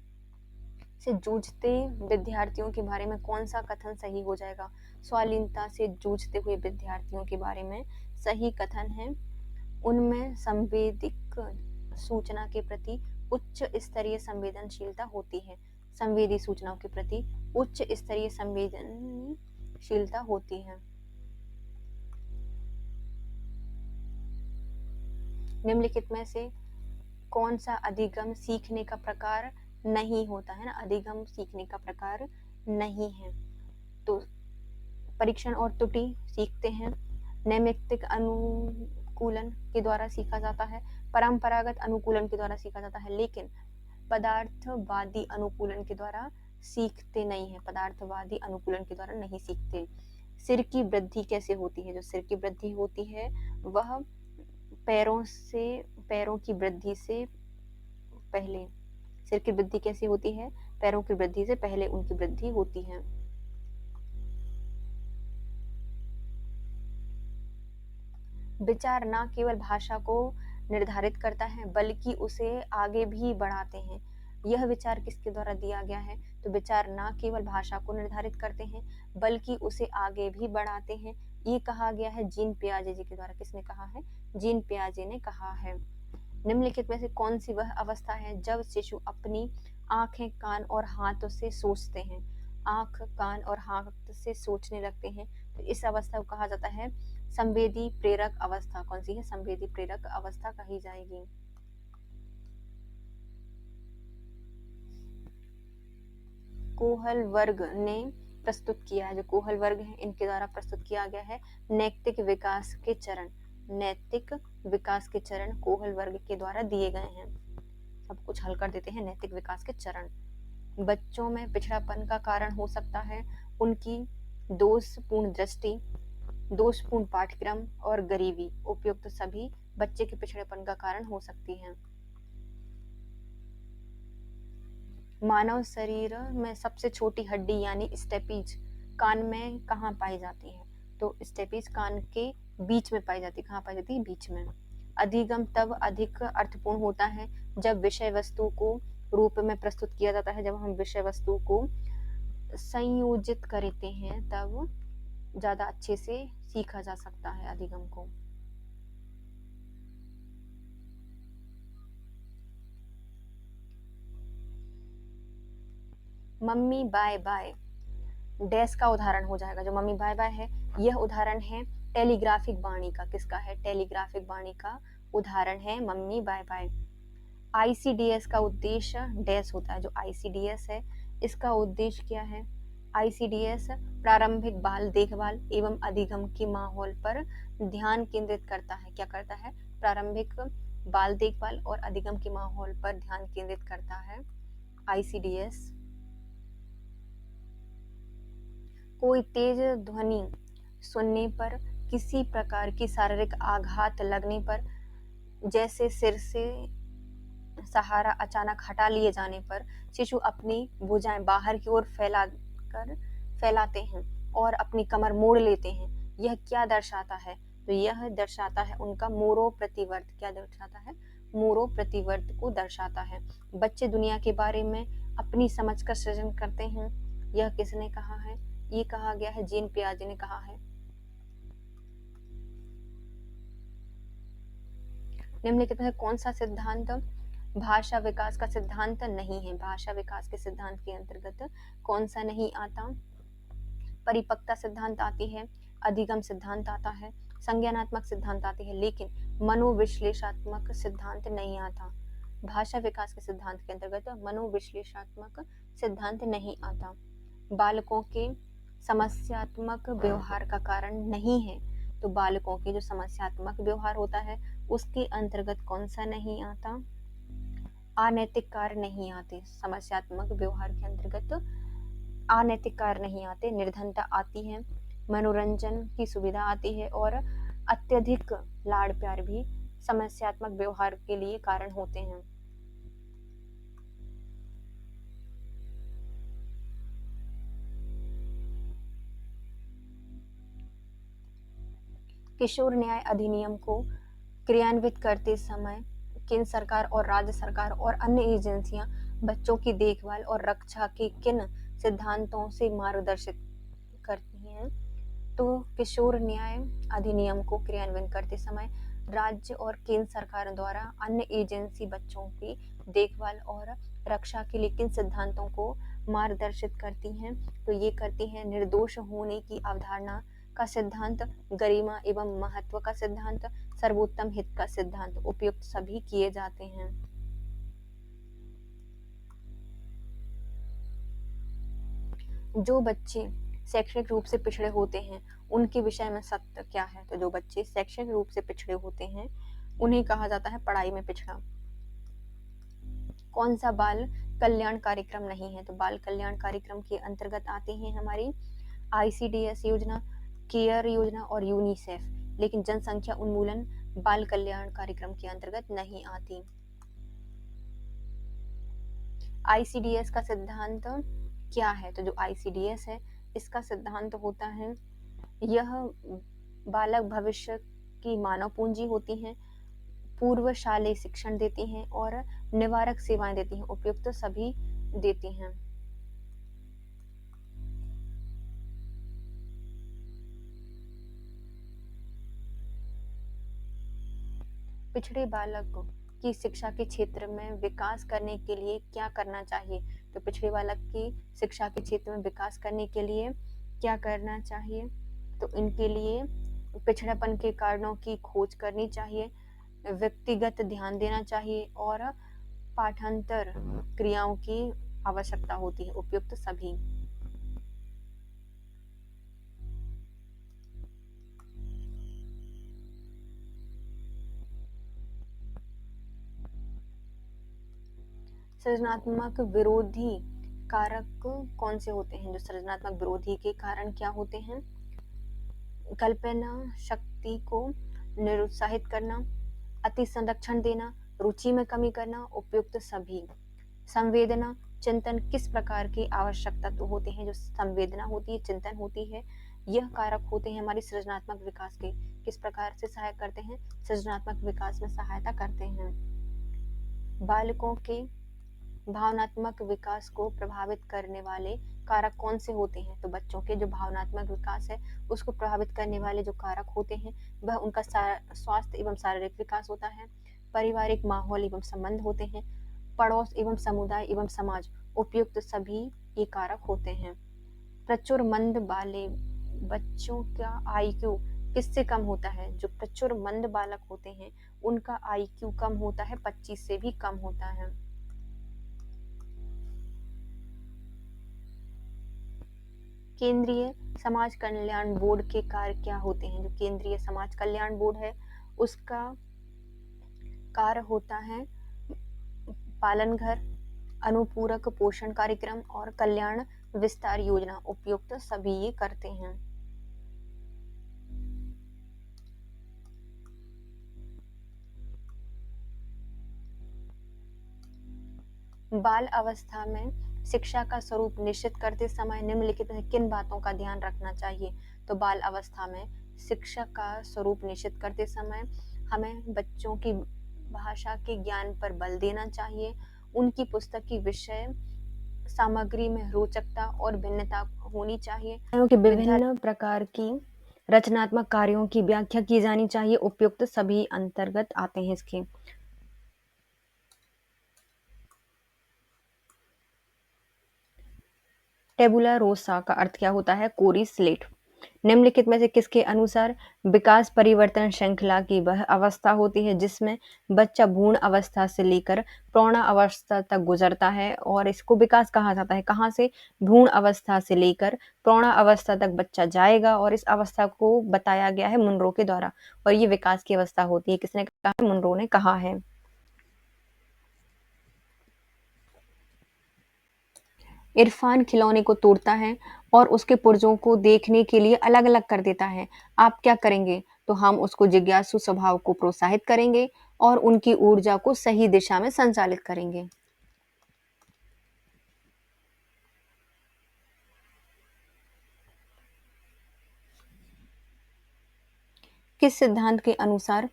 से जूझते विद्यार्थियों के बारे में कौन सा कथन सही हो जाएगा? स्वाधीनता से जूझते हुए विद्यार्थियों के बारे में सही कथन है, उनमें संवेदिक सूचना के प्रति उच्च स्तरीय संवेदनशीलता होती है। संवेदी सूचनाओं के प्रति उच्च स्तरीय संवेदनशीलता होती है। निम्नलिखित में से कौन सा अधिगम सीखने का प्रकार नहीं होता है ना? अधिगम सीखने का प्रकार नहीं है। तो परीक्षण और त्रुटि सीखते हैं, नैमित्तिक अनुकूलन के द्वारा सीखा जाता है, परंपरागत अनुकूलन के द्वारा सीखा जाता है, लेकिन पदार्थवादी अनुकूलन के द्वारा सीखते नहीं है। पदार्थवादी अनुकूलन के द्वारा नहीं सीखते। सिर की वृद्धि कैसे होती है? जो सिर की वृद्धि होती है वह पैरों की वृद्धि से पहले। सिर की वृद्धि कैसे होती है? पैरों की वृद्धि से पहले उनकी वृद्धि होती है। विचार न केवल भाषा को निर्धारित करता है बल्कि उसे आगे भी बढ़ाते हैं। यह विचार किसके द्वारा दिया गया है? तो विचार न केवल भाषा को निर्धारित करते हैं बल्कि उसे आगे भी बढ़ाते हैं। ये कहा गया है जीन पियाजे जी के द्वारा। किसने कहा है? जीन पियाजे ने कहा है। निम्नलिखित में से कौन सी वह अवस्था है जब शिशु अपनी आंखें, कान और हाथों से सोचते हैं? आंख, कान और हाथ से सोचने लगते हैं, तो इस अवस्था को कहा जाता है संवेदी प्रेरक अवस्था। कौन सी है? संवेदी प्रेरक अवस्था कही जाएगी। कोहल वर्ग ने प्रस्तुत किया है, जो कोहल वर्ग है इनके द्वारा प्रस्तुत किया गया है नैतिक विकास के चरण। नैतिक विकास के चरण कोहल वर्ग के द्वारा दिए गए हैं। सब कुछ हल कर देते हैं। नैतिक विकास के चरण बच्चों में पिछड़ापन का कारण हो सकता है उनकी दोषपूर्ण दृष्टि, दोषपूर्ण पाठ्यक्रम और गरीबी। उपयुक्त सभी बच्चे के पिछड़ेपन का कारण हो सकती है। मानव शरीर में सबसे छोटी हड्डी यानी स्टेपीज कान में कहाँ पाई जाती है? तो स्टेपीज कान के बीच में पाई जाती है। कहाँ पाई जाती है? बीच में। अधिगम तब अधिक अर्थपूर्ण होता है जब विषय वस्तु को रूप में प्रस्तुत किया जाता है। जब हम विषय वस्तु को संयोजित करते हैं तब ज्यादा अच्छे से सीखा जा सकता है अधिगम को। मम्मी बाय बाय डैश का उदाहरण हो जाएगा। जो मम्मी बाय बाय है यह उदाहरण है टेलीग्राफिक वाणी का। किसका है? टेलीग्राफिक वाणी का उदाहरण है मम्मी बाय बाय। आईसीडीएस का उद्देश्य डैश होता है। जो आईसीडीएस है इसका उद्देश्य क्या है? आईसीडीएस प्रारंभिक बाल देखभाल एवं अधिगम के माहौल पर ध्यान केंद्रित करता है। क्या करता है? प्रारंभिक बाल देखभाल और अधिगम के माहौल पर ध्यान केंद्रित करता है आईसीडीएस। कोई तेज ध्वनि सुनने पर, किसी प्रकार की शारीरिक आघात लगने पर, जैसे सिर से सहारा अचानक हटा लिए जाने पर शिशु अपनी भुजाएं बाहर की ओर फैलाते हैं और अपनी कमर मोड़ लेते हैं। यह क्या दर्शाता है? तो यह दर्शाता है उनका मोरो प्रतिवर्त। क्या दर्शाता है? मोरो प्रतिवर्त को दर्शाता है। बच्चे दुनिया के बारे में अपनी समझ का सृजन करते हैं। यह किसने कहा है? ये कहा गया है जीन पियाजे ने कहा है। निम्नलिखित में कौन सा सिद्धांत भाषा विकास का सिद्धांत नहीं है? भाषा विकास के सिद्धांत के अंतर्गत कौन सा नहीं आता? परिपक्वता सिद्धांत आती है, अधिगम सिद्धांत आता है, संज्ञानात्मक सिद्धांत आती है, लेकिन मनोविश्लेषणात्मक सिद्धांत नहीं आता। भाषा विकास के सिद्धांत के अंतर्गत मनोविश्लेषणात्मक सिद्धांत नहीं आता। बालकों के समस्यात्मक व्यवहार का कारण नहीं है, तो बालकों के जो समस्यात्मक व्यवहार होता है उसके अंतर्गत कौन सा नहीं आता? अनैतिक कार्य नहीं आते। समस्यात्मक व्यवहार के अंतर्गत अनैतिक कार्य नहीं आते, निर्धनता आती है, मनोरंजन की सुविधा आती है, और अत्यधिक लाड़ प्यार भी समस्यात्मक व्यवहार के लिए कारण होते हैं। किशोर न्याय अधिनियम को क्रियान्वित करते समय केंद्र सरकार और राज्य सरकार और अन्य एजेंसियां बच्चों की देखभाल और रक्षा के किन सिद्धांतों से मार्गदर्शित करती हैं? तो किशोर न्याय अधिनियम को क्रियान्वित करते समय राज्य और केंद्र सरकार द्वारा अन्य एजेंसी बच्चों की देखभाल और रक्षा के लिए किन सिद्धांतों को मार्गदर्शित करती हैं? तो ये करती हैं निर्दोष होने की अवधारणा का सिद्धांत, गरिमा एवं महत्व का सिद्धांत, सर्वोत्तम हित का सिद्धांत, उपयुक्त सभी किए जाते हैं। जो बच्चे शैक्षणिक रूप से पिछड़े होते हैं उनके विषय में सत्य क्या है? तो जो बच्चे शैक्षणिक रूप से पिछड़े होते हैं उन्हें कहा जाता है पढ़ाई में पिछड़ा। कौन सा बाल कल्याण कार्यक्रम नहीं है? तो बाल कल्याण कार्यक्रम के अंतर्गत आते हैं हमारी ICDS योजना, केयर योजना और यूनिसेफ, लेकिन जनसंख्या उन्मूलन बाल कल्याण कार्यक्रम के अंतर्गत नहीं आती। ICDS का सिद्धांत क्या है? तो जो ICDS है इसका सिद्धांत होता है, यह बालक भविष्य की मानव पूंजी होती हैं, पूर्व शालेय शिक्षण देती हैं और निवारक सेवाएं देती हैं, उपयुक्त सभी देती हैं। पिछड़े बालक की शिक्षा के क्षेत्र में विकास करने के लिए क्या करना चाहिए? तो पिछड़े बालक की शिक्षा के क्षेत्र में विकास करने के लिए क्या करना चाहिए? तो इनके लिए पिछड़ापन के कारणों की खोज करनी चाहिए, व्यक्तिगत ध्यान देना चाहिए और पाठांतर क्रियाओं की आवश्यकता होती है, उपयुक्त सभी। सृजनात्मक विरोधी कारक कौन से होते हैं? जो सृजनात्मक विरोधी के कारण क्या होते हैं? कल्पना शक्ति को निरुत्साहित करना, अति संरक्षण देना, रुचि में कमी करना, उपयुक्त सभी। संवेदना चिंतन किस प्रकार की आवश्यकता तो होते हैं? जो संवेदना होती है, चिंतन होती है, यह कारक होते हैं हमारी सृजनात्मक विकास के। किस प्रकार से सहायक करते हैं? सृजनात्मक विकास में सहायता करते हैं। बालकों के भावनात्मक विकास को प्रभावित करने वाले कारक कौन से होते हैं? तो बच्चों के जो भावनात्मक विकास है उसको प्रभावित करने वाले जो कारक होते हैं वह उनका स्वास्थ्य एवं शारीरिक विकास होता है, पारिवारिक माहौल एवं संबंध होते हैं, पड़ोस एवं समुदाय एवं समाज, उपयुक्त सभी ये कारक होते हैं। प्रचुर मंद वाले बच्चों का IQ किससे कम होता है? जो प्रचुर मंद बालक होते हैं उनका IQ कम होता है, 25 से भी कम होता है। केंद्रीय समाज कल्याण बोर्ड के कार्य क्या होते हैं? जो केंद्रीय समाज कल्याण बोर्ड है उसका कार्य होता है पालन घर, अनुपूरक पोषण कार्यक्रम और कल्याण विस्तार योजना, उपयुक्त सभी ये करते हैं। बाल अवस्था में शिक्षा का स्वरूप निश्चित करते समय निम्नलिखित में किन बातों का ध्यान रखना चाहिए? तो बाल अवस्था में शिक्षा का स्वरूप निश्चित करते समय हमें बच्चों की भाषा के ज्ञान पर बल देना चाहिए, उनकी पुस्तक की विषय सामग्री में रोचकता और भिन्नता होनी चाहिए, क्योंकि विभिन्न प्रकार की रचनात्मक कार्यों की व्याख्या की जानी चाहिए, उपयुक्त सभी अंतर्गत आते हैं इसके। टेबुला रोसा का अर्थ क्या होता है? कोरी स्लेट। निम्नलिखित में से किसके अनुसार विकास परिवर्तन श्रृंखला की वह अवस्था होती है जिसमें बच्चा भ्रूण अवस्था से लेकर प्रौढ़ अवस्था तक गुजरता है, और इसको विकास कहा जाता है? कहाँ से? भ्रूण अवस्था से लेकर प्रौढ़ अवस्था तक बच्चा जाएगा, और इस अवस्था को बताया गया है मुनरो के द्वारा, और ये विकास की अवस्था होती है। किसने कहा है? मुनरो ने कहा है। इरफान खिलौने को तोड़ता है और उसके पुर्जों को देखने के लिए अलग अलग कर देता है। आप क्या करेंगे? तो हम उसको जिज्ञासु स्वभाव को प्रोत्साहित करेंगे और उनकी ऊर्जा को सही दिशा में संचालित करेंगे। किस सिद्धांत के अनुसार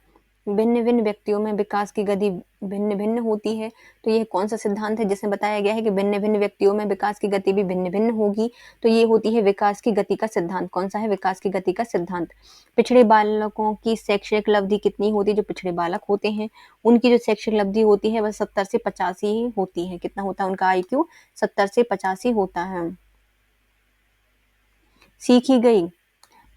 भिन्न भिन्न व्यक्तियों में विकास की गति भिन्न भिन्न होती है? तो यह कौन सा सिद्धांत है जिसमें बताया गया है कि भिन्न भिन्न व्यक्तियों में विकास की गति भी भिन्न भिन्न होगी? तो ये होती है विकास की गति का सिद्धांत। कौन सा है? विकास की गति का सिद्धांत। पिछड़े बालकों की शैक्षणिक लब्धि कितनी होती है? जो पिछड़े बालक होते हैं उनकी जो शैक्षणिक लब्धि होती है वह 70 से 85 ही होती है। कितना होता है उनका IQ? 70 से 85 होता है। सीखी गई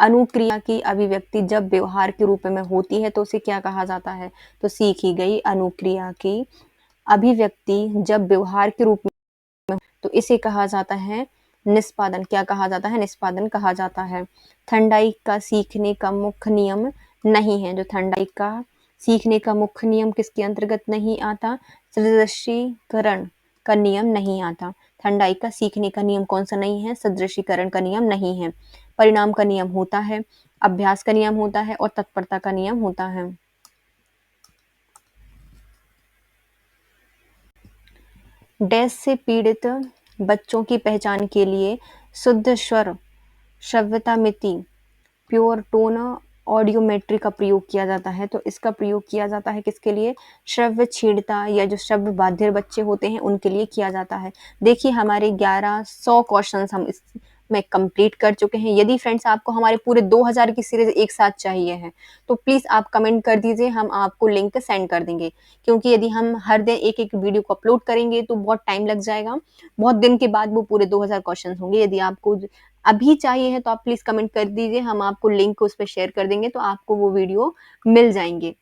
अनुक्रिया की अभिव्यक्ति जब व्यवहार के रूप में होती है तो उसे क्या कहा जाता है? तो सीखी गई अनुक्रिया की अभिव्यक्ति जब व्यवहार के रूप में, तो इसे कहा जाता है निष्पादन। क्या कहा जाता है? निष्पादन कहा जाता है। थर्नडाइक का सीखने का मुख्य नियम नहीं है। जो थर्नडाइक का सीखने का मुख्य नियम किसके अंतर्गत नहीं आता? सदृशीकरण का नियम नहीं आता। थर्नडाइक का सीखने का नियम कौन सा नहीं है? सदृशीकरण का नियम नहीं है। परिणाम का नियम होता है, अभ्यास का नियम होता है, और तत्परता का नियम होता है। डैश से पीड़ित बच्चों की पहचान के लिए शुद्ध स्वर श्रव्यता मिति प्योर टोन ऑडियोमेट्री का प्रयोग किया जाता है। तो इसका प्रयोग किया जाता है किसके लिए? श्रव्य छेड़ता या जो श्रव्य बाधिर बच्चे होते हैं उनके लिए किया जाता है। देखिए हमारे 1100 क्वेश्चंस हम इसमें कंप्लीट कर चुके हैं। यदि फ्रेंड्स आपको हमारे पूरे 2000 की सीरीज एक साथ चाहिए है तो प्लीज़ आप कमेंट कर दीजिए, हम आपको लिंक सेंड कर देंगे। क्योंकि यदि हम हर दिन एक एक वीडियो को अपलोड करेंगे तो बहुत टाइम लग जाएगा, बहुत दिन के बाद वो पूरे 2000 क्वेश्चन होंगे। यदि आपको अभी चाहिए है तो आप प्लीज़ कमेंट कर दीजिए, हम आपको लिंक उस पर शेयर कर देंगे तो आपको वो वीडियो मिल जाएंगे।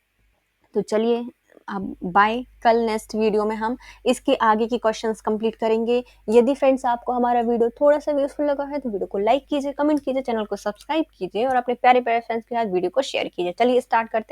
तो चलिए अब बाय। कल नेक्स्ट वीडियो में हम इसके आगे की क्वेश्चंस कंप्लीट करेंगे। यदि फ्रेंड्स आपको हमारा वीडियो थोड़ा सा यूजफुल लगा है तो वीडियो को लाइक कीजिए, कमेंट कीजिए, चैनल को सब्सक्राइब कीजिए और अपने प्यारे प्यारे फ्रेंड्स के साथ वीडियो को शेयर कीजिए। चलिए स्टार्ट करते हैं।